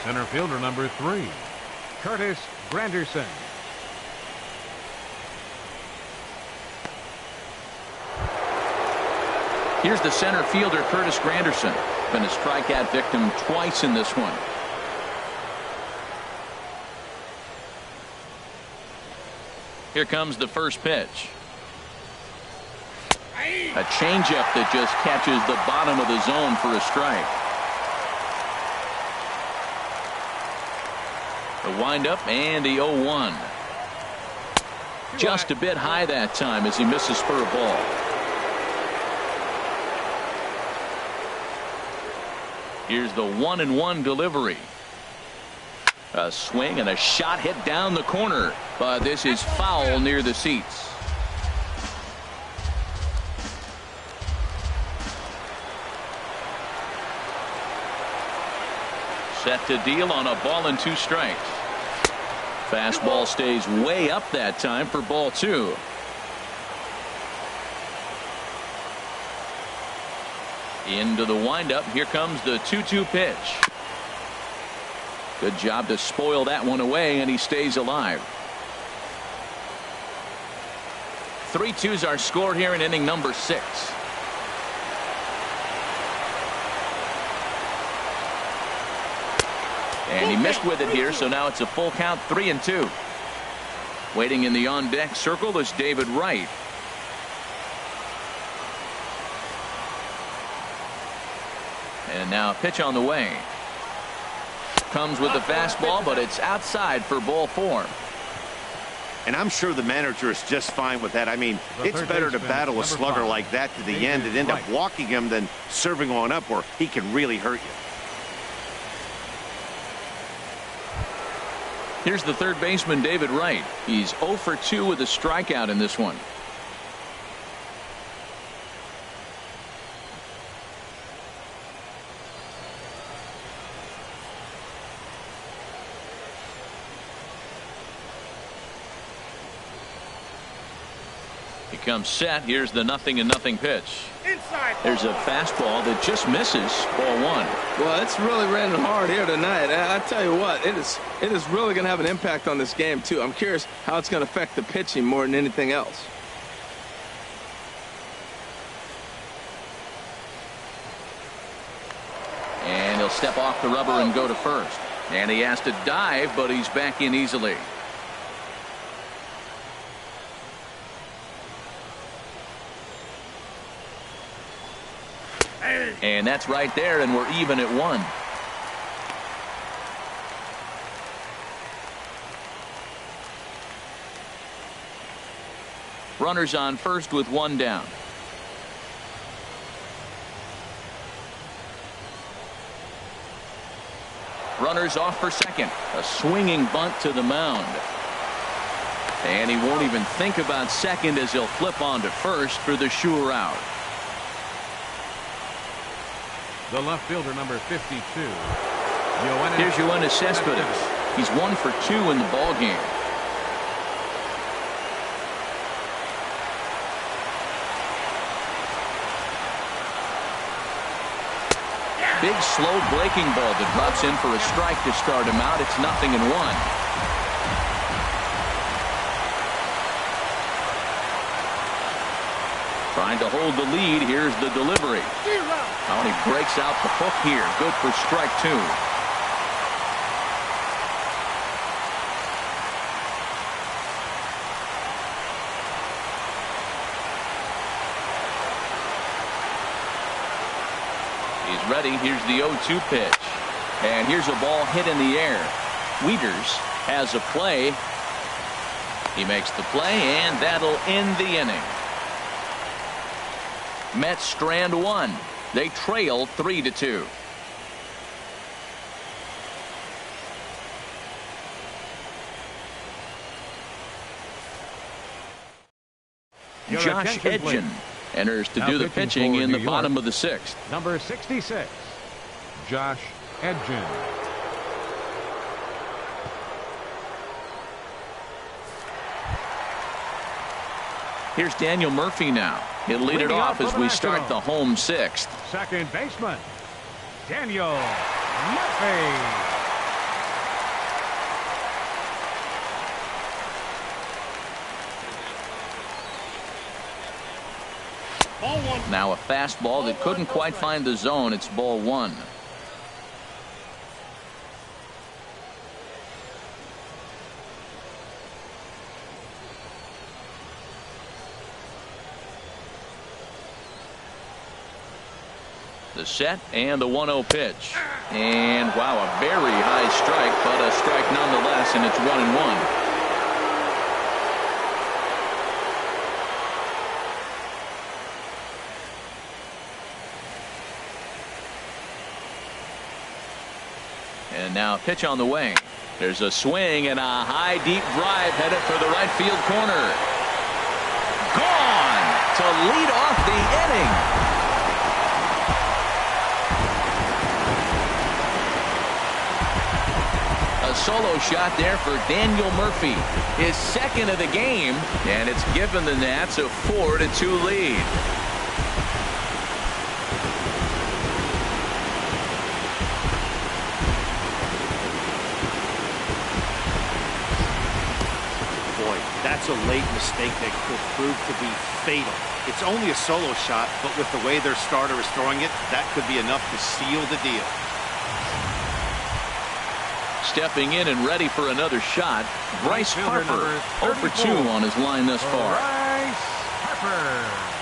S2: Center fielder number 3, Curtis Granderson.
S1: Here's the center fielder, Curtis Granderson. Been a strikeout victim twice in this one. Here comes the first pitch. A changeup that just catches the bottom of the zone for a strike. The windup and the 0-1. Just a bit high that time as he misses for a ball. Here's the 1-1 delivery. A swing and a shot hit down the corner, but this is foul near the seats. Set to deal on a ball and 2 strikes. Fastball stays way up that time for ball 2. Into the windup. Here comes the 2-2 pitch. Good job to spoil that one away, and he stays alive. 3-2s are scored here in inning number 6. And he missed with it here, so now it's a full count, 3-2. Waiting in the on-deck circle is David Wright. And now a pitch on the way. Comes with the fastball, but it's outside for ball 4.
S4: And I'm sure the manager is just fine with that. I mean, it's better to battle a slugger like that to the end and end up walking him than serving on up where he can really hurt you.
S1: Here's the third baseman, David Wright. He's 0 for 2 with a strikeout in this one. He comes set. Here's the 0-0 pitch. There's a fastball that just misses, ball 1.
S3: Well, it's really raining hard here tonight. I tell you what, it is really going to have an impact on this game too. I'm curious how it's going to affect the pitching more than anything else.
S1: And he'll step off the rubber and go to first. And he has to dive, but he's back in easily. And that's right there, and we're even at 1. Runners on first with 1 down. Runners off for second. A swinging bunt to the mound. And he won't even think about second as he'll flip on to first for the sure out.
S2: The left fielder, number 52.
S1: Here's Yoenis Cespedes. He's 1 for 2 in the ball game. Big slow breaking ball that drops in for a strike to start him out. It's 0-1. Trying to hold the lead. Here's the delivery. Oh, and he breaks out the hook here. Good for strike 2. He's ready. Here's the 0-2 pitch. And here's a ball hit in the air. Wieters has a play. He makes the play, and that'll end the inning. Mets strand 1. They trail 3-2. Josh Edgen enters to do the pitching in the bottom of the 6th.
S2: Number 66, Josh Edgen.
S1: Here's Daniel Murphy now. He'll lead it off as we start the home 6th.
S2: Second baseman, Daniel Murphy.
S1: Now a fastball that couldn't quite find the zone. It's ball 1. The set and the 1-0 pitch. And wow, a very high strike, but a strike nonetheless, and it's 1-1. And now a pitch on the way. There's a swing and a high deep drive headed for the right field corner. Gone to lead off the inning. A solo shot there for Daniel Murphy, his second of the game, and it's given the Nats a 4-2 lead.
S4: That's a late mistake that could prove to be fatal. It's only a solo shot, but with the way their starter is throwing it, that could be enough to seal the deal.
S1: Stepping in and ready for another shot, Bryce Harper, 0 for 2 on his line thus far.
S2: Bryce Harper.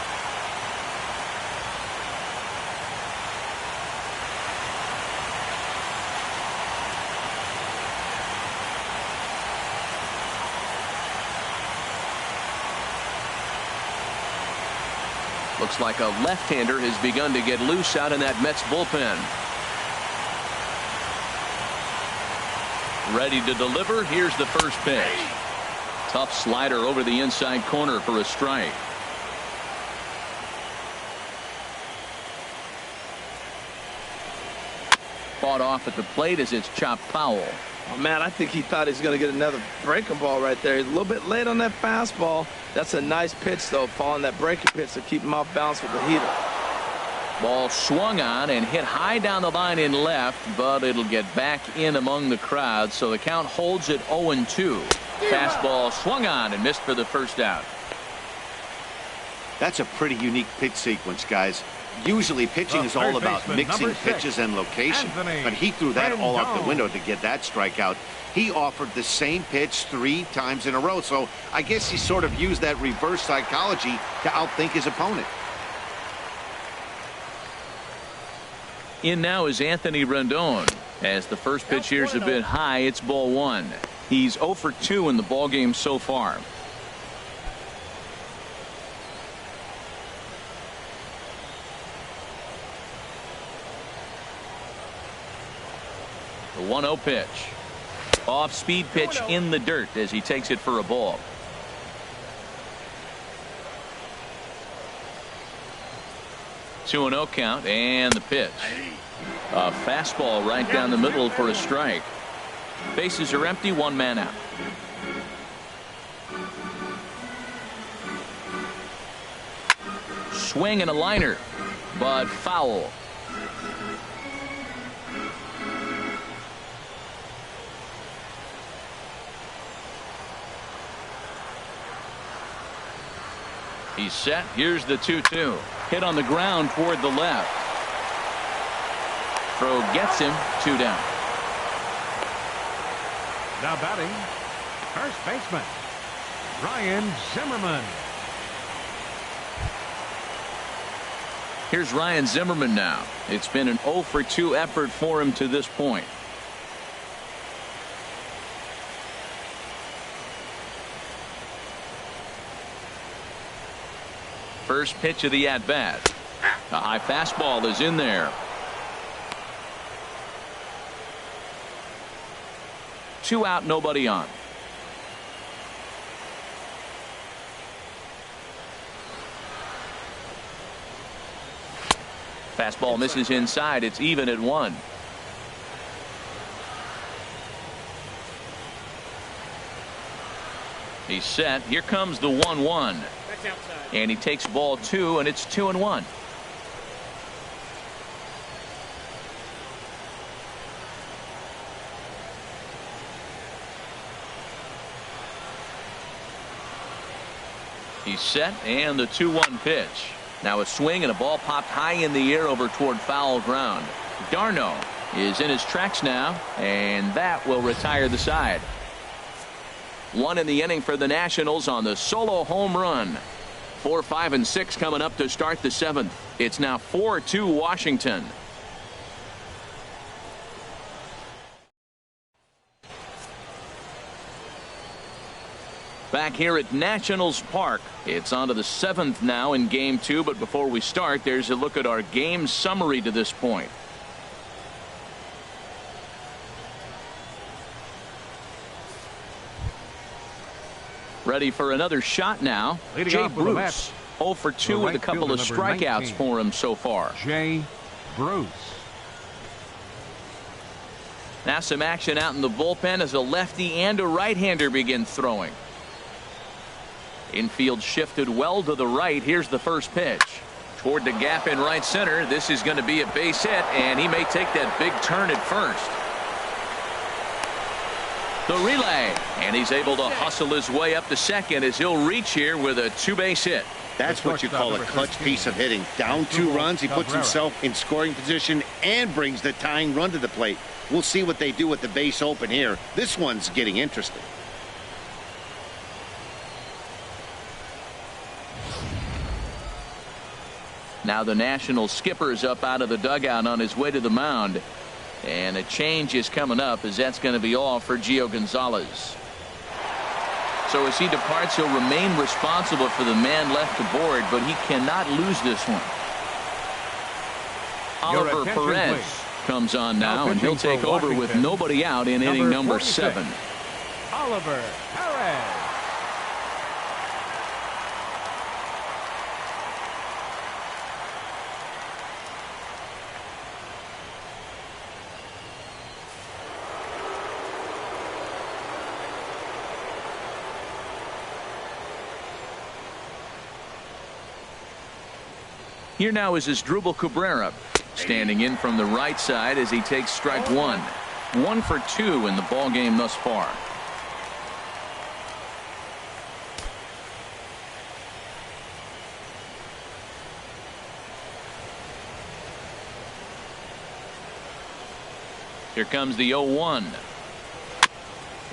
S1: Looks like a left-hander has begun to get loose out in that Mets bullpen. Ready to deliver. Here's the first pitch. Tough slider over the inside corner for a strike. Fought off at the plate as it's chopped foul.
S3: Oh, man, I think he thought he was going to get another breaking ball right there. He's a little bit late on that fastball. That's a nice pitch, though, following that breaking pitch to keep him off balance with the heater.
S1: Ball swung on and hit high down the line in left, but it'll get back in among the crowd, so the count holds at 0-2. Fastball swung on and missed for the first out.
S4: That's a pretty unique pitch sequence, guys. Usually pitching is all about mixing pitches and location, but he threw that all out the window to get that strikeout. He offered the same pitch 3 times in a row, so I guess he sort of used that reverse psychology to outthink his opponent.
S1: In now is Anthony Rendon. As the first pitch here's a bit high, it's ball 1. He's 0 for 2 in the ballgame so far. The 1-0 pitch. Off-speed pitch in the dirt as he takes it for a ball. Two 2-0 count and the pitch. A fastball right down the middle for a strike. Bases are empty, 1 man out. Swing and a liner, but foul. He's set. Here's the 2-2. Hit on the ground toward the left. Throw gets him. 2 down.
S2: Now batting, first baseman, Ryan Zimmerman.
S1: Here's Ryan Zimmerman now. It's been an 0 for 2 effort for him to this point. First pitch of the at-bat. A high fastball is in there. 2 out, nobody on. Fastball misses inside. It's even at 1. He's set. Here comes the 1-1. And he takes ball 2, and it's 2-1. He's set, and the 2-1 pitch. Now a swing and a ball popped high in the air over toward foul ground. Darno is in his tracks now, and that will retire the side. 1 in the inning for the Nationals on the solo home run. 4, 5, and 6 coming up to start the 7th. It's now 4-2 Washington. Back here at Nationals Park, it's on to the 7th now in Game 2. But before we start, there's a look at our game summary to this point. Ready for another shot now.
S2: Leading
S1: Jay
S2: off with a bat,
S1: Bruce. 0 for 2 with a
S2: right
S1: couple of
S2: fielder, number
S1: strikeouts
S2: 19.
S1: for him so far.
S2: Jay Bruce.
S1: Now some action out in the bullpen as a lefty and a right-hander begin throwing. Infield shifted well to the right. Here's the first pitch. Toward the gap in right center. This is going to be a base hit, and he may take that big turn at first. The relay, and he's able to hustle his way up to second as he'll reach here with a 2-base hit.
S4: That's what you call a clutch piece of hitting. Down 2 runs, he puts himself in scoring position and brings the tying run to the plate. We'll see what they do with the base open here. This one's getting interesting.
S1: Now the National skipper is up out of the dugout on his way to the mound. And a change is coming up as that's going to be all for Gio Gonzalez. So as he departs, he'll remain responsible for the man left aboard, but he cannot lose this one. Oliver Perez comes on now, and he'll take over with nobody out in inning number 7.
S2: Oliver Perez.
S1: Here now is Asdrubal Cabrera standing in from the right side as he takes strike 1. 1 for 2 in the ball game thus far. Here comes the 0-1.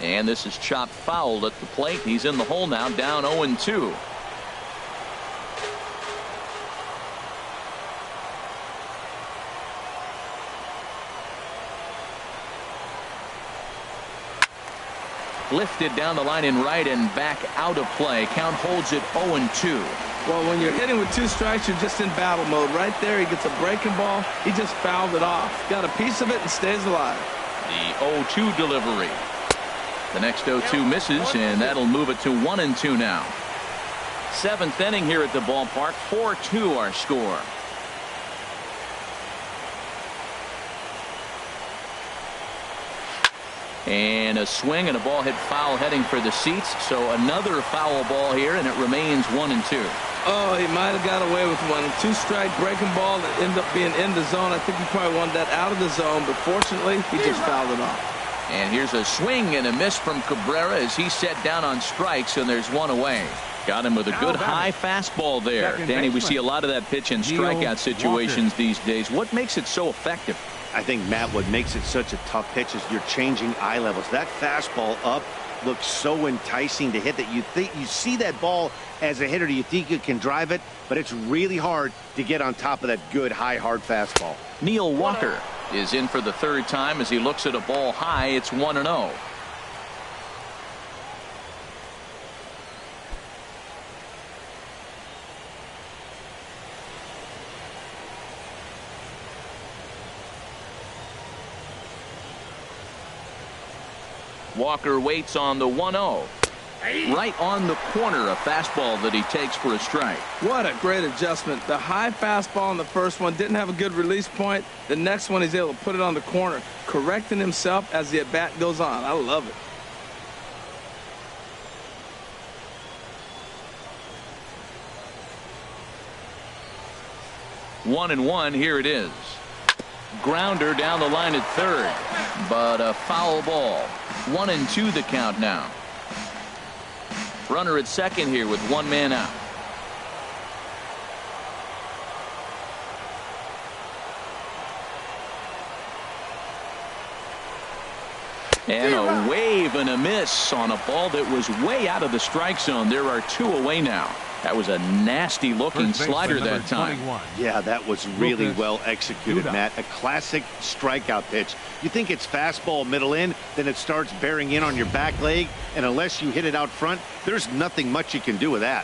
S1: And this is chopped foul at the plate. He's in the hole now, down 0-2. Lifted down the line in right and back out of play. Count holds it 0-2.
S3: Well, when you're hitting with 2 strikes, you're just in battle mode. Right there, he gets a breaking ball. He just fouled it off. Got a piece of it and stays alive.
S1: The 0-2 delivery. The next 0-2 misses, and that'll move it to 1-2 now. 7th inning here at the ballpark. 4-2 our score. And a swing and a ball hit foul heading for the seats. So another foul ball here, and it remains 1-2.
S3: Oh, he might have got away with one. 2-strike breaking ball that ended up being in the zone. I think he probably wanted that out of the zone, but fortunately, he just fouled it off.
S1: And here's a swing and a miss from Cabrera as he's set down on strikes, and there's 1 away. Got him with a good high fastball there. Danny, we see a lot of that pitch in strikeout situations these days. What makes it so effective?
S4: I think, Matt, what makes it such a tough pitch is you're changing eye levels. That fastball up looks so enticing to hit that you think you see that ball as a hitter. You think you can drive it, but it's really hard to get on top of that good high hard fastball.
S1: Neil Walker is in for the 3rd time as he looks at a ball high. It's 1-0. Walker waits on the 1-0. Right on the corner, a fastball that he takes for a strike.
S3: What a great adjustment. The high fastball in the first one didn't have a good release point. The next one, he's able to put it on the corner, correcting himself as the at-bat goes on. I love it.
S1: One and one, here it is. Grounder down the line at 3rd, but a foul ball. 1-2 the count now. Runner at 2nd here with 1 man out. And a wave and a miss on a ball that was way out of the strike zone. There are 2 away now. That was a nasty looking slider that time.
S2: 21.
S4: Yeah, that was really well executed, Matt. A classic strikeout pitch. You think it's fastball middle in, then it starts bearing in on your back leg, and unless you hit it out front, there's nothing much you can do with that.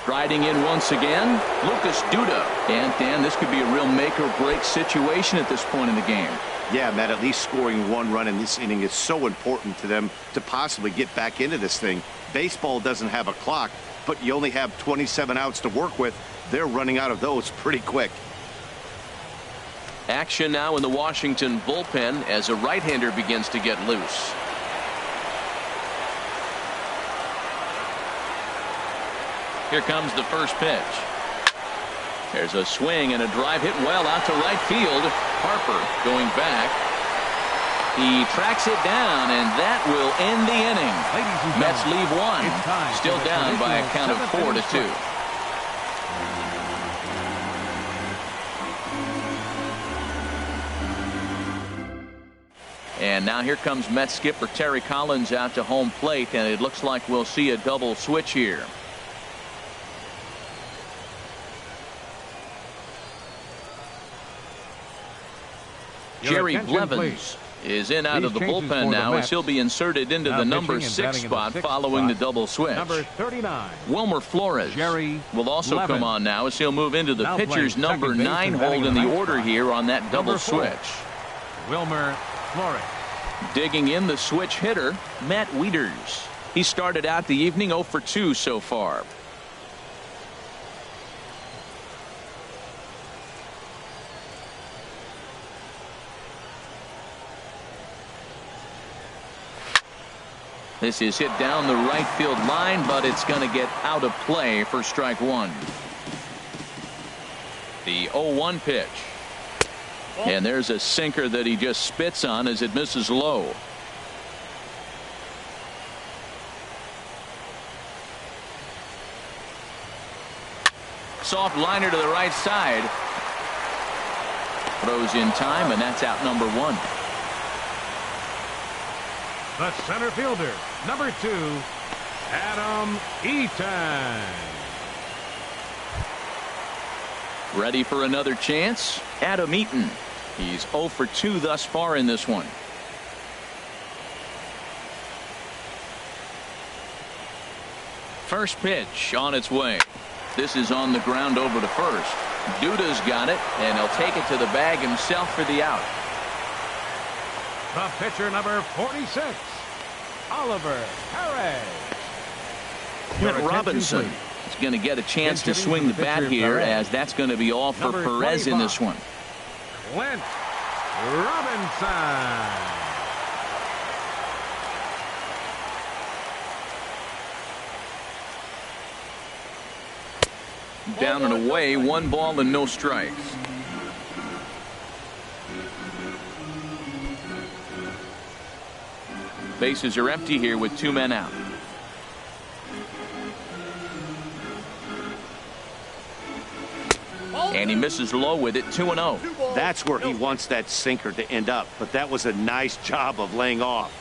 S1: Striding in once again, Lucas Duda. And Dan, this could be a real make or break situation at this point in the game.
S4: Yeah, Matt, at least scoring one run in this inning is so important to them to possibly get back into this thing. Baseball doesn't have a clock, but you only have 27 outs to work with. They're running out of those pretty quick.
S5: Action now in the Washington bullpen as a right-hander begins to get loose. Here comes the first pitch. There's a swing and a drive hit well out to right field. Harper going back. He tracks it down, and that will end the inning. Mets leave one. Still down by a count of 4-2. And now here comes Mets skipper Terry Collins out to home plate, and it looks like we'll see a double switch here. Jerry Blevins is in out of the bullpen now as he'll be inserted into the number 6 spot following the double switch.
S2: Number 39.
S5: Wilmer Flores will also come on now as he'll move into the pitcher's number 9 hold in the order here on that double switch.
S2: Wilmer Flores.
S1: Digging in the switch hitter, Matt Wieters. He started out the evening 0 for 2 so far. This is hit down the right field line, but it's going to get out of play for strike one. The 0-1 pitch. And there's a sinker that he just spits on as it misses low. Soft liner to the right side. Throws in time, and that's out number 1.
S2: The center fielder, number 2, Adam Eaton.
S1: Ready for another chance? Adam Eaton. He's 0 for 2 thus far in this one. First pitch on its way. This is on the ground over to first. Duda's got it, and he'll take it to the bag himself for the out.
S2: The pitcher, number 46, Oliver Perez.
S1: Clint Robinson is going to get a chance to swing the bat here, as that's going to be all for Perez in this one.
S2: Clint Robinson.
S1: Down and away, 1 ball and no strikes. Bases are empty here with 2 men out. And he misses low with it, 2-0.
S4: That's where he wants that sinker to end up, but that was a nice job of laying off.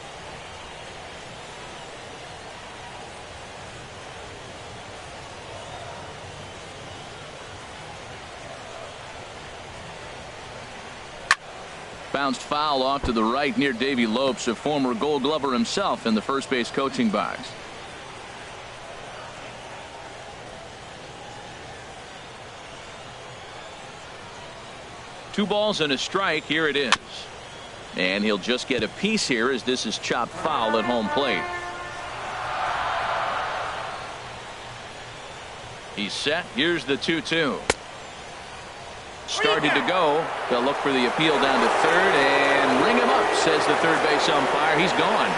S1: Bounced foul off to the right near Davey Lopes, a former Gold Glover himself, in the first base coaching box. Two balls and a strike. Here it is. And he'll just get a piece here as this is chopped foul at home plate. He's set. Here's the 2-2. Started to go. They'll look for the appeal down to third and ring him up, says the third base umpire. He's gone.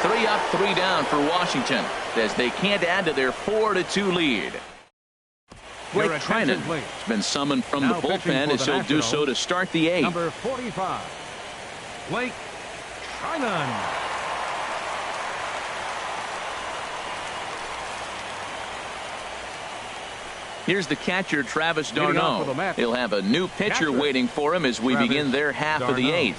S1: 3 up, 3 down for Washington as they can't add to their 4-2 lead. Blake Trinan has been summoned from the bullpen as he'll do so to start the 8th.
S2: Number 45, Blake Trinan.
S1: Here's the catcher, Travis d'Arnaud. He'll have a new pitcher waiting for him as we begin their half of the 8th.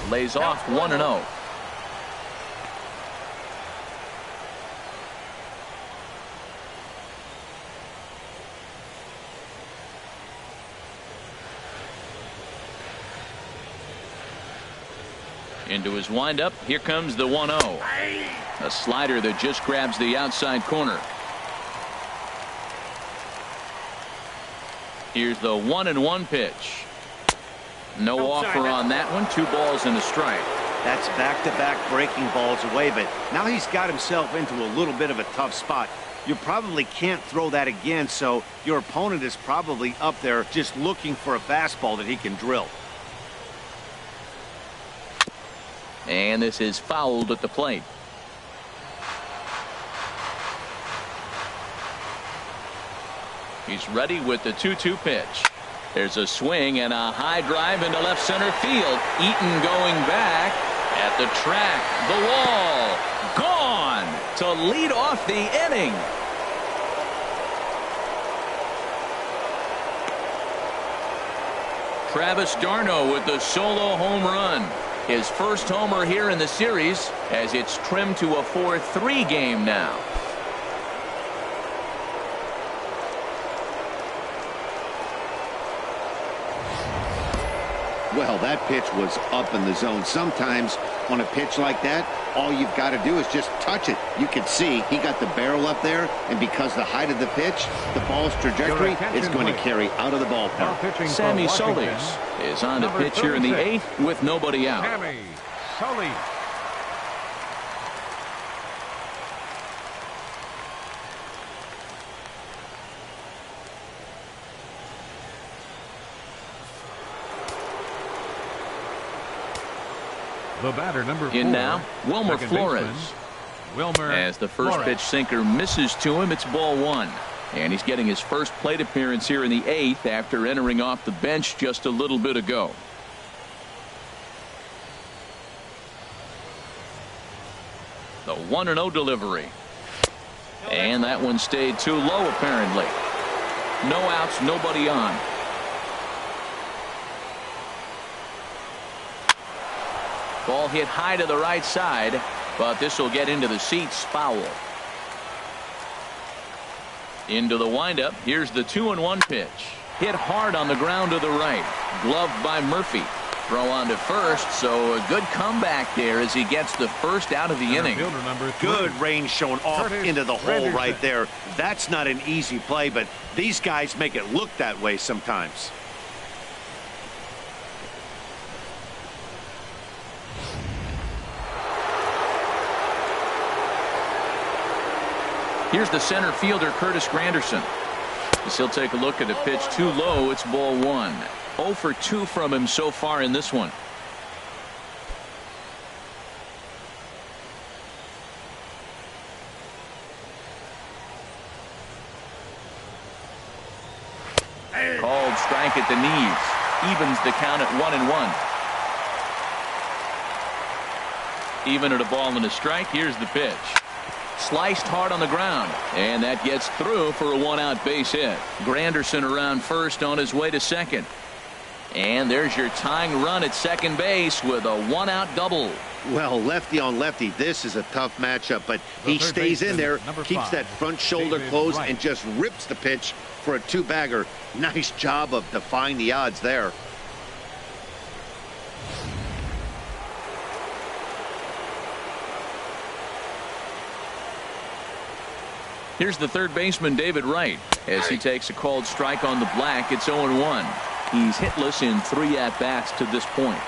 S1: Lays off 1-0. Into his windup. Here comes the 1-0. A slider that just grabs the outside corner. Here's the 1-1 pitch. No offer on that one. 2 balls and a strike.
S4: That's back-to-back breaking balls away, but now he's got himself into a little bit of a tough spot. You probably can't throw that again, so your opponent is probably up there just looking for a fastball that he can drill.
S1: And this is fouled at the plate. He's ready with the 2-2 pitch. There's a swing and a high drive into left center field. Eaton going back at the track. The wall. Gone to lead off the inning. Travis d'Arnaud with the solo home run. His first homer here in the series as it's trimmed to a 4-3 game now.
S4: Well, that pitch was up in the zone. Sometimes on a pitch like that, all you've got to do is just touch it. You can see he got the barrel up there, and because the height of the pitch, the ball's trajectory is going to carry out of the ballpark.
S1: Sammy Solis is on the pitch here in the 8th with nobody out.
S2: Sammy Solis. The batter, number 4.
S1: In now, Wilmer Flores.
S2: Wilmer
S1: As the first
S2: Flores.
S1: pitch sinker misses to him, it's ball 1. And he's getting his first plate appearance here in the 8th after entering off the bench just a little bit ago. The 1-0 delivery. And that one stayed too low apparently. No outs, nobody on. Ball hit high to the right side, but this will get into the seats. Foul. Into the windup. Here's the 2-1 pitch. Hit hard on the ground to the right. Gloved by Murphy. Throw on to first, so a good comeback there as he gets the first out of the inning.
S4: Good range shown off into the hole right there. That's not an easy play, but these guys make it look that way sometimes.
S1: Here's the center fielder, Curtis Granderson. As he'll take a look at a pitch too low, it's ball 1. 0 for 2 from him so far in this one. Called strike at the knees. Evens the count at 1-1. Even at a ball and a strike. Here's the pitch. Sliced hard on the ground, and that gets through for a 1-out base hit. Granderson around first on his way to second. And there's your tying run at second base with a 1-out double.
S4: Well, lefty on lefty, this is a tough matchup, but he stays in there, keeps that front shoulder closed, and just rips the pitch for a 2-bagger. Nice job of defying the odds there.
S1: Here's the third baseman, David Wright, as he takes a called strike on the black. It's 0-1. He's hitless in 3 at-bats to this point.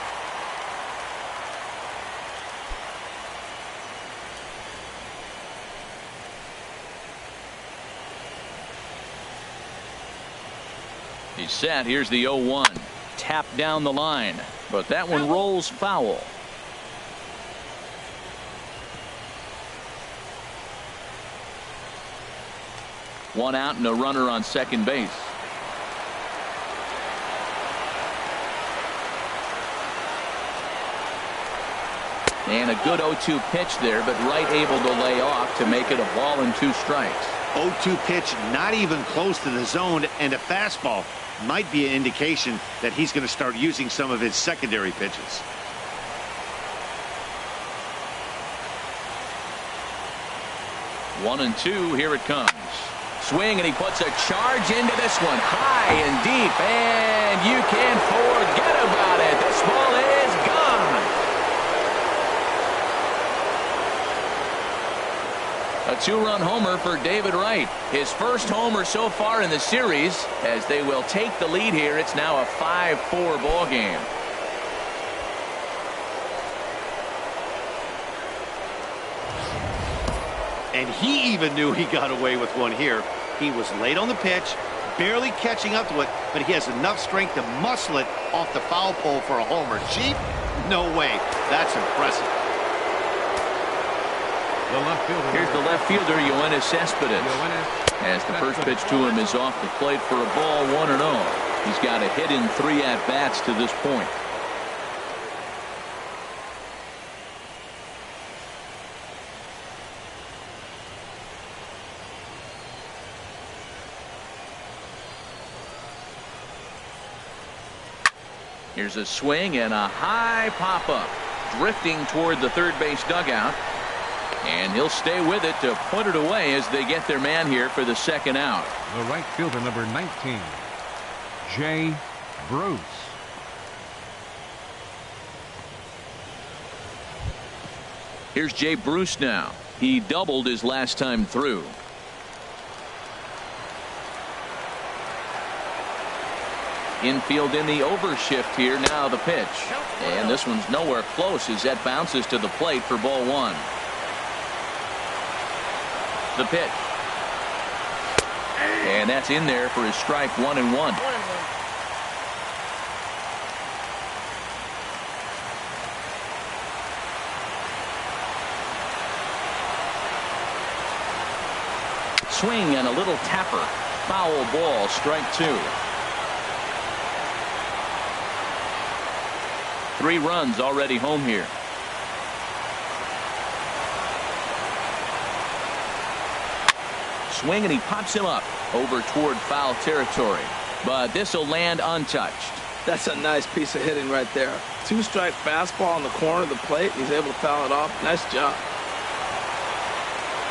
S1: He's set. Here's the 0-1. Tapped down the line, but that one rolls foul. One out and a runner on second base. And a good 0-2 pitch there, but Wright able to lay off to make it a ball and 2 strikes.
S4: 0-2 pitch, not even close to the zone, and a fastball might be an indication that he's going to start using some of his secondary pitches. One and 2, here it comes. Swing, and he puts a charge into this one, high and deep, and you can forget about it. This ball is gone.
S1: for David Wright. His first homer so far in the series, as they will take the lead here. It's now a 5-4 ball game.
S4: And he even knew he got away with one here. He was late on the pitch, barely catching up to it, but he has enough strength to muscle it off the foul pole for a homer. Cheap? No way. That's impressive.
S2: The left fielder.
S1: Here's the left fielder, Yoenis Cespedes. As the first pitch to him is off the plate for a ball, 1-0. He's got a hit in 3 at-bats to this point. Here's a swing and a high pop-up, drifting toward the third base dugout. And he'll stay with it to put it away as they get their man here for the second out.
S2: The right fielder, number 19, Jay Bruce.
S1: Here's Jay Bruce now. He doubled his last time through. Infield in the overshift here. Now the pitch. And this one's nowhere close as that bounces to the plate for ball 1. The pitch. And that's in there for his strike, 1-1. Swing and a little tapper. Foul ball, strike 2. 3 runs already home here. Swing and he pops him up over toward foul territory, but this will land untouched.
S3: That's a nice piece of hitting right there. 2-strike fastball on the corner of the plate. He's able to foul it off. Nice job.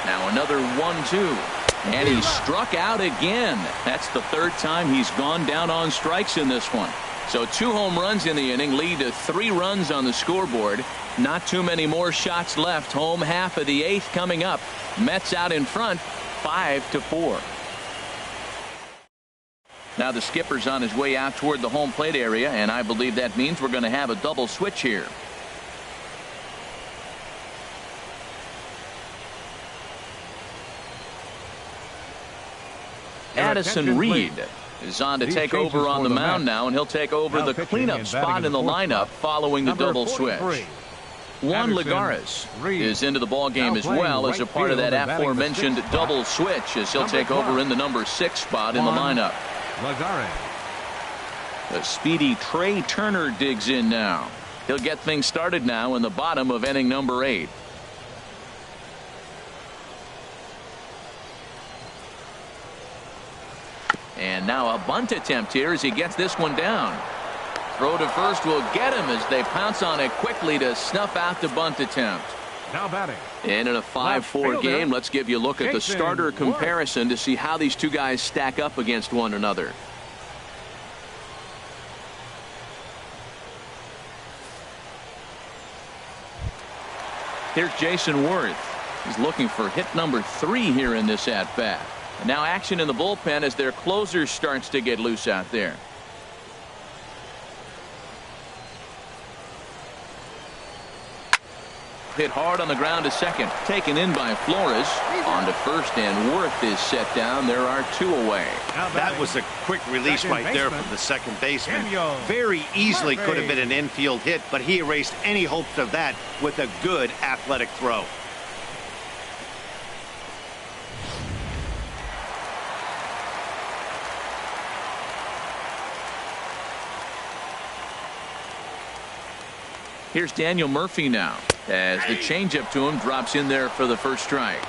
S1: Now another 1-2, and he struck out again. That's the 3rd time he's gone down on strikes in this one. So 2 home runs in the inning lead to 3 runs on the scoreboard. Not too many more shots left. Home half of the 8th coming up. Mets out in front, 5-4. Now the skipper's on his way out toward the home plate area, and I believe that means we're going to have a double switch here. Addison Reed is on to take over on the mound now, and he'll take over the cleanup spot in the lineup following the double switch. Juan Lagares is into the ball game as well as a part of that aforementioned double switch, as he'll take over in the number 6 spot in the lineup. The speedy Trey Turner digs in now. He'll get things started now in the bottom of inning number 8. And now a bunt attempt here as he gets this one down. Throw to first will get him as they pounce on it quickly to snuff out the bunt attempt.
S2: Now batting.
S1: And in a 5-4 game, let's give you a look at the starter comparison to see how these two guys stack up against one another. Here's Jason Worth. He's looking for hit number 3 here in this at-bat. And now action in the bullpen as their closer starts to get loose out there. Hit hard on the ground to second. Taken in by Flores. On to first, and Worth is set down. There are 2 away.
S4: That was a quick release right there from the second baseman. Very easily could have been an infield hit, but he erased any hopes of that with a good athletic throw.
S1: Here's Daniel Murphy now, as the changeup to him drops in there for the first strike.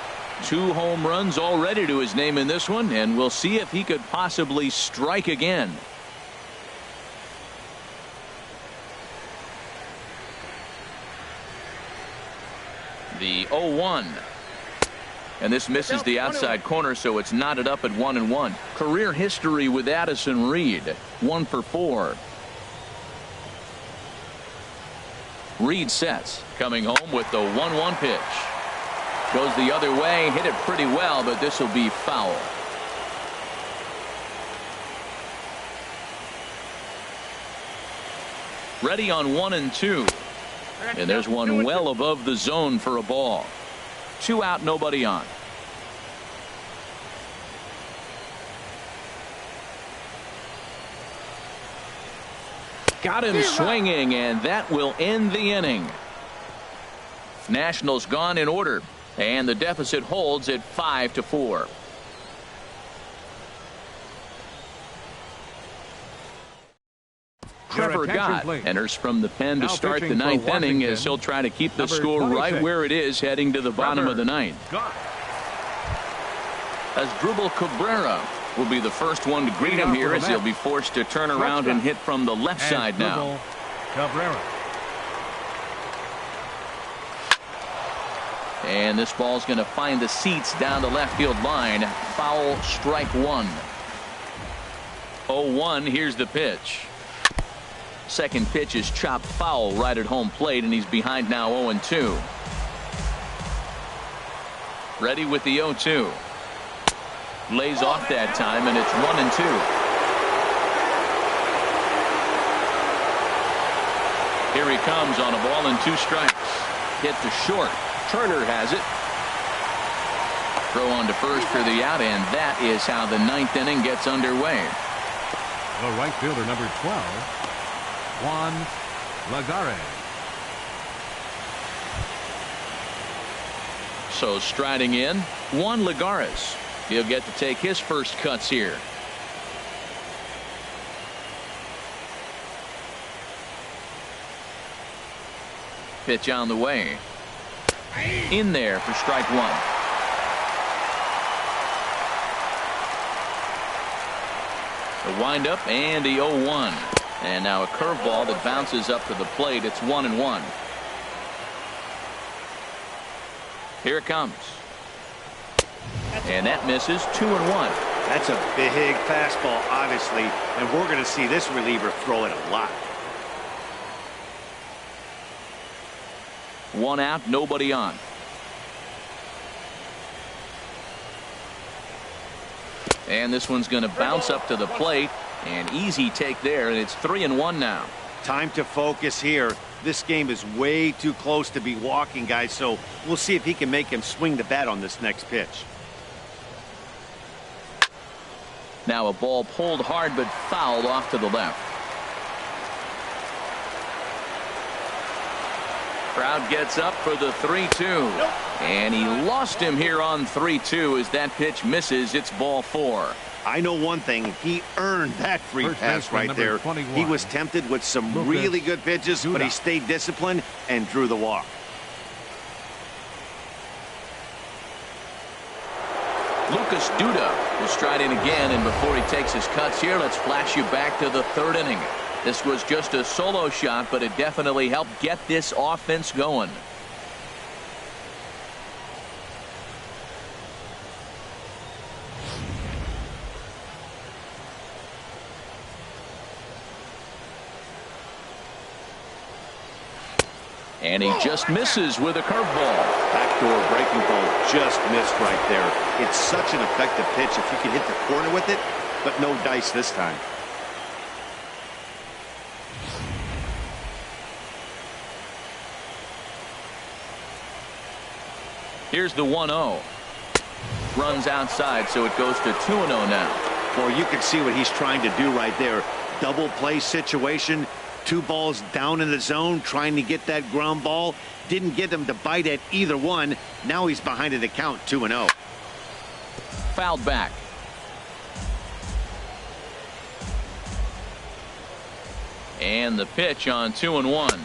S1: 2 home runs already to his name in this one, and we'll see if he could possibly strike again. The 0-1. And this misses the outside corner, so it's knotted up at 1-1. Career history with Addison Reed, 1 for 4. Reed sets, coming home with the 1-1 pitch. Goes the other way, hit it pretty well, but this will be foul. Ready on 1 and 2. And there's one well above the zone for a ball. 2 out, nobody on. Got him swinging, and that will end the inning. Nationals gone in order, and the deficit holds at 5-4. Trevor Gott enters from the pen to start the 9th inning as he'll try to keep the score right where it is heading to the bottom of the 9th. As Drupal Cabrera will be the first one to greet him here as he'll be forced to turn around and hit from the left side now.
S2: Cabrera.
S1: And this ball's going to find the seats down the left field line. Foul, strike 1. 0-1, here's the pitch. Second pitch is chopped foul right at home plate, and he's behind now 0-2. Ready with the 0-2. Lays off that time, and it's 1-2. Here he comes on a ball and 2 strikes. Hit to short. Turner has it. Throw on to first for the out, and that is how the 9th inning gets underway.
S2: The right fielder, number 12, Juan Lagares.
S1: So striding in, Juan Lagares. He'll get to take his first cuts here. Pitch on the way. In there for strike 1. The windup and the 0-1. And now a curveball that bounces up to the plate. It's 1-1. Here it comes. And that misses. 2-1.
S4: That's a big fastball, obviously, and we're going to see this reliever throw it a lot.
S1: 1 out, nobody on. And this one's going to bounce up to the plate. An easy take there, and it's 3-1 now.
S4: Time to focus here. This game is way too close to be walking, guys, so we'll see if he can make him swing the bat on this next pitch.
S1: Now a ball pulled hard but fouled off to the left. Crowd gets up for the 3-2. And he lost him here on 3-2 as that pitch misses. It's ball 4.
S4: I know one thing. He earned that free pass right there.
S2: 21.
S4: He was tempted with some really good pitches, but he stayed disciplined and drew the walk.
S1: Lucas Duda will stride in again, and before he takes his cuts here, let's flash you back to the 3rd inning. This was just a solo shot, but it definitely helped get this offense going. And he just misses with a curveball.
S4: Backdoor breaking ball just missed right there. It's such an effective pitch if you can hit the corner with it, but no dice this time.
S1: Here's the 1-0. Runs outside, so it goes to 2-0 now.
S4: Well, you can see what he's trying to do right there. Double play situation. 2 balls down in the zone, trying to get that ground ball. Didn't get him to bite at either one. Now he's behind in the count, 2-0.
S1: Fouled back. And the pitch on 2-1.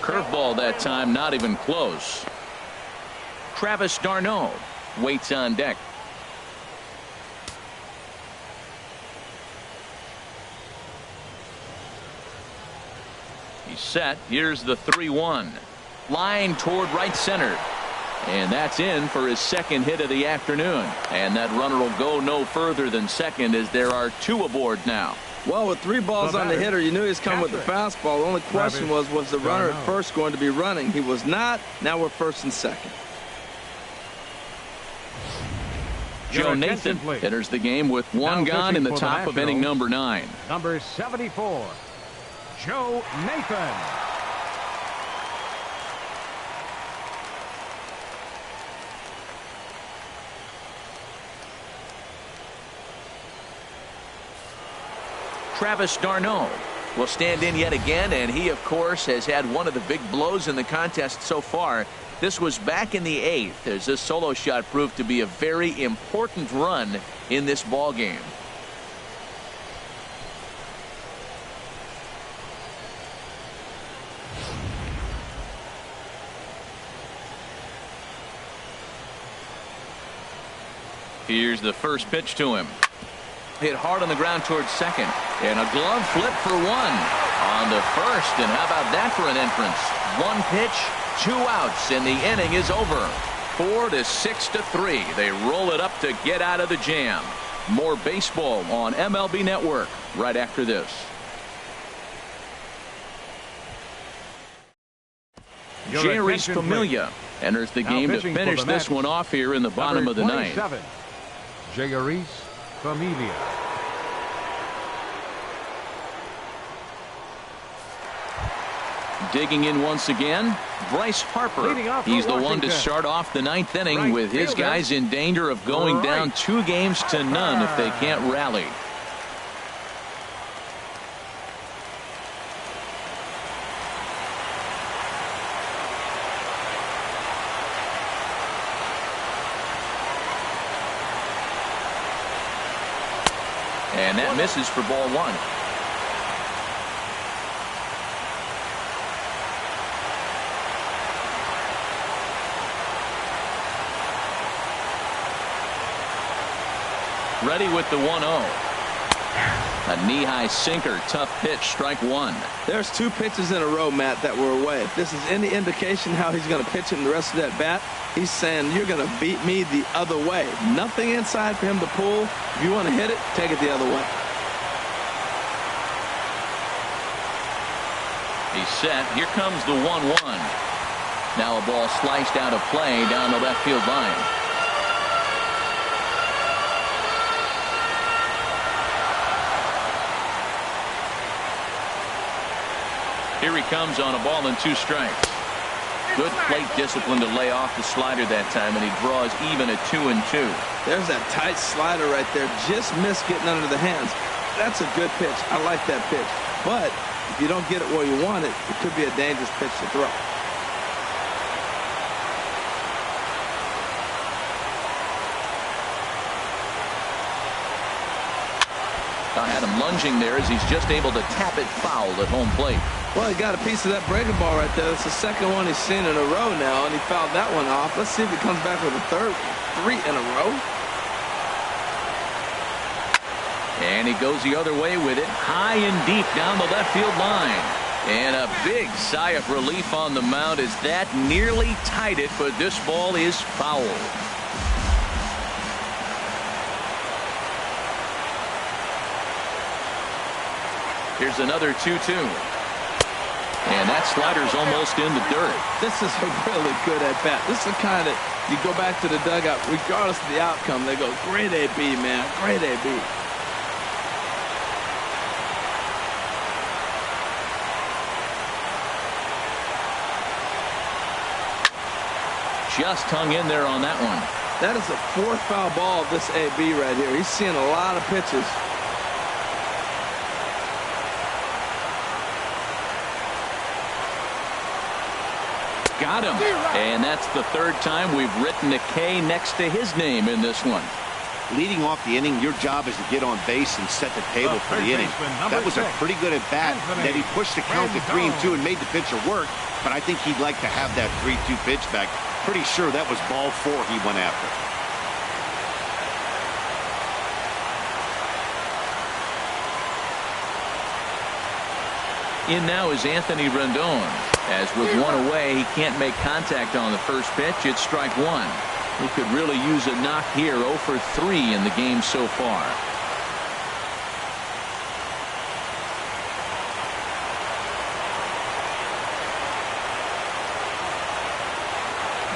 S1: Curveball that time, not even close. Travis d'Arnaud waits on deck. He's set. Here's the 3-1. Line toward right center. And that's in for his 2nd hit of the afternoon. And that runner will go no further than second as there are 2 aboard now.
S3: Well, with 3 balls on the hitter, you knew he was coming with the fastball. The only question was the runner at first going to be running? He was not. Now we're 1st and 2nd.
S1: Joe Nathan enters the game with one gone in the top of inning number 9.
S2: Number 74, Joe Nathan.
S1: Travis d'Arnaud will stand in yet again, and he, of course, has had one of the big blows in the contest so far. This was back in the 8th as this solo shot proved to be a very important run in this ball game. Here's the first pitch to him. Hit hard on the ground towards second, and a glove flip for one on the first. And how about that for an entrance? One pitch, 2 outs, and the inning is over. 4-6-3. They roll it up to get out of the jam. More baseball on MLB Network right after this. Jeurys Familia enters the game to finish this one off here in the bottom of the 9th.
S2: Jeurys Familia.
S1: Digging in once again, Bryce Harper. He's the one to start off the 9th inning with his guys in danger of going down 2-0 if they can't rally. And that misses for ball 1. Ready with the 1-0. A knee-high sinker, tough pitch, strike 1.
S3: There's 2 pitches in a row, Matt, that were away. If this is any indication how he's going to pitch in the rest of that bat, he's saying you're going to beat me the other way. Nothing inside for him to pull. If you want to hit it, take it the other way.
S1: He's set. Here comes the 1-1. Now a ball sliced out of play down the left field line. Here he comes on a ball and 2 strikes. Good plate discipline to lay off the slider that time, and he draws even at 2-2.
S3: There's that tight slider right there. Just missed getting under the hands. That's a good pitch. I like that pitch. But if you don't get it where you want it, it could be a dangerous pitch to throw.
S1: I had him lunging there as he's just able to tap it foul at home plate.
S3: Well, he got a piece of that breaking ball right there. That's the second one he's seen in a row now, and he fouled that one off. Let's see if he comes back with a third 3 in a row.
S1: And he goes the other way with it, high and deep down the left field line. And a big sigh of relief on the mound as that nearly tied it, but this ball is foul. Here's another 2-2. And that slider's almost in the dirt.
S3: This is a really good at-bat. This is the kind that you go back to the dugout, regardless of the outcome, they go, great AB, man, great AB.
S1: Just hung in there on that one.
S3: That is the 4th foul ball of this AB right here. He's seeing a lot of pitches.
S1: Got him. And that's the 3rd time we've written a K next to his name in this one.
S4: Leading off the inning, your job is to get on base and set the table for the inning. That was a pretty good at-bat. That he pushed the count to 3-2 and made the pitcher work, but I think he'd like to have that 3-2 pitch back. Pretty sure that was ball 4 he went after.
S1: In now is Anthony Rendon. As with one away, he can't make contact on the first pitch. It's strike 1. He could really use a knock here. 0 for 3 in the game so far.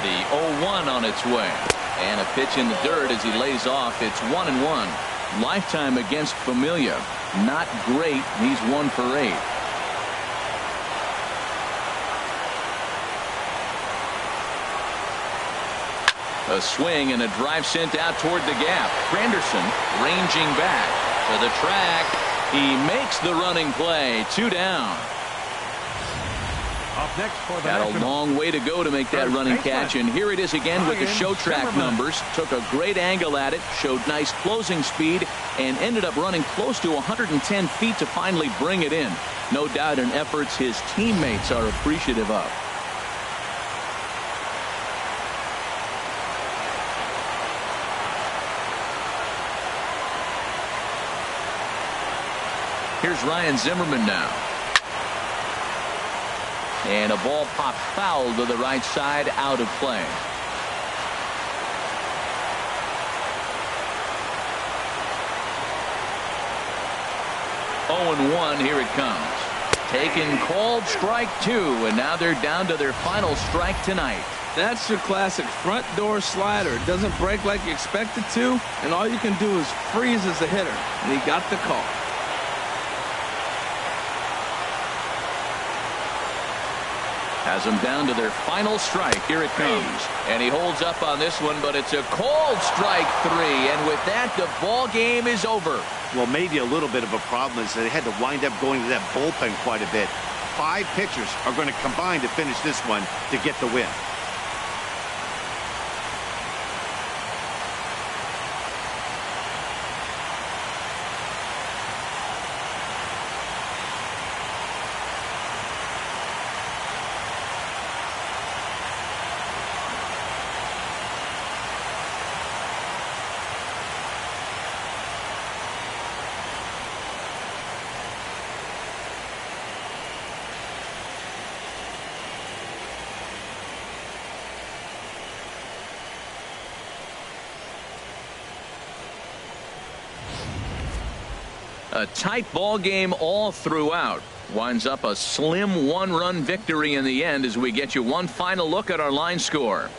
S1: The 0-1 on its way. And a pitch in the dirt as he lays off. It's 1-1. Lifetime against Familia. Not great. He's 1 for 8. A swing and a drive sent out toward the gap. Granderson ranging back to the track. He makes the running play. 2 down.
S2: Up next for the
S1: Got a
S2: Nationals.
S1: long way to go to make that running catch, and here it is again with the show track numbers. Took a great angle at it, showed nice closing speed, and ended up running close to 110 feet to finally bring it in. No doubt in efforts his teammates are appreciative of. Here's Ryan Zimmerman now. And a ball popped foul to the right side, out of play. Oh, 1, here it comes. Taken, called strike 2, and now they're down to their final strike tonight.
S3: That's your classic front door slider. It doesn't break like you expect it to, and all you can do is freeze as a hitter. And he got the call.
S1: Has them down to their final strike. Here it comes. And he holds up on this one, but it's a called strike 3. And with that, the ball game is over.
S4: Well, maybe a little bit of a problem is that they had to wind up going to that bullpen quite a bit. 5 pitchers are going to combine to finish this one to get the win.
S1: A tight ball game all throughout. Winds up a slim 1-run victory in the end as we get you one final look at our line score.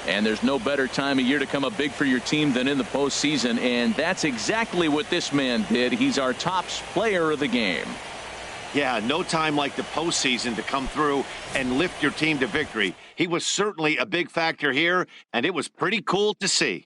S1: And there's no better time of year to come up big for your team than in the postseason, and that's exactly what this man did. He's our top player of the game.
S4: Yeah, no time like the postseason to come through and lift your team to victory. He was certainly a big factor here, and it was pretty cool to see.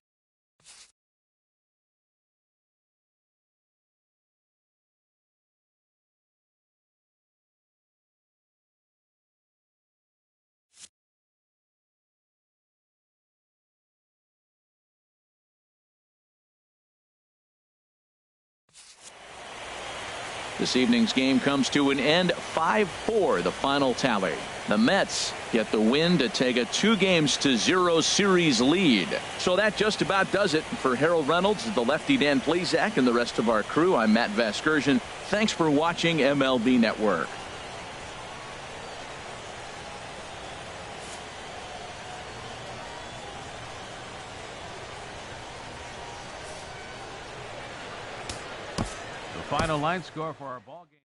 S1: This evening's game comes to an end 5-4, the final tally. The Mets get the win to take a 2-0 series lead. So that just about does it. For Harold Reynolds, the lefty Dan Plesac, and the rest of our crew, I'm Matt Vasgersian. Thanks for watching MLB Network.
S2: Final line score for our ball game.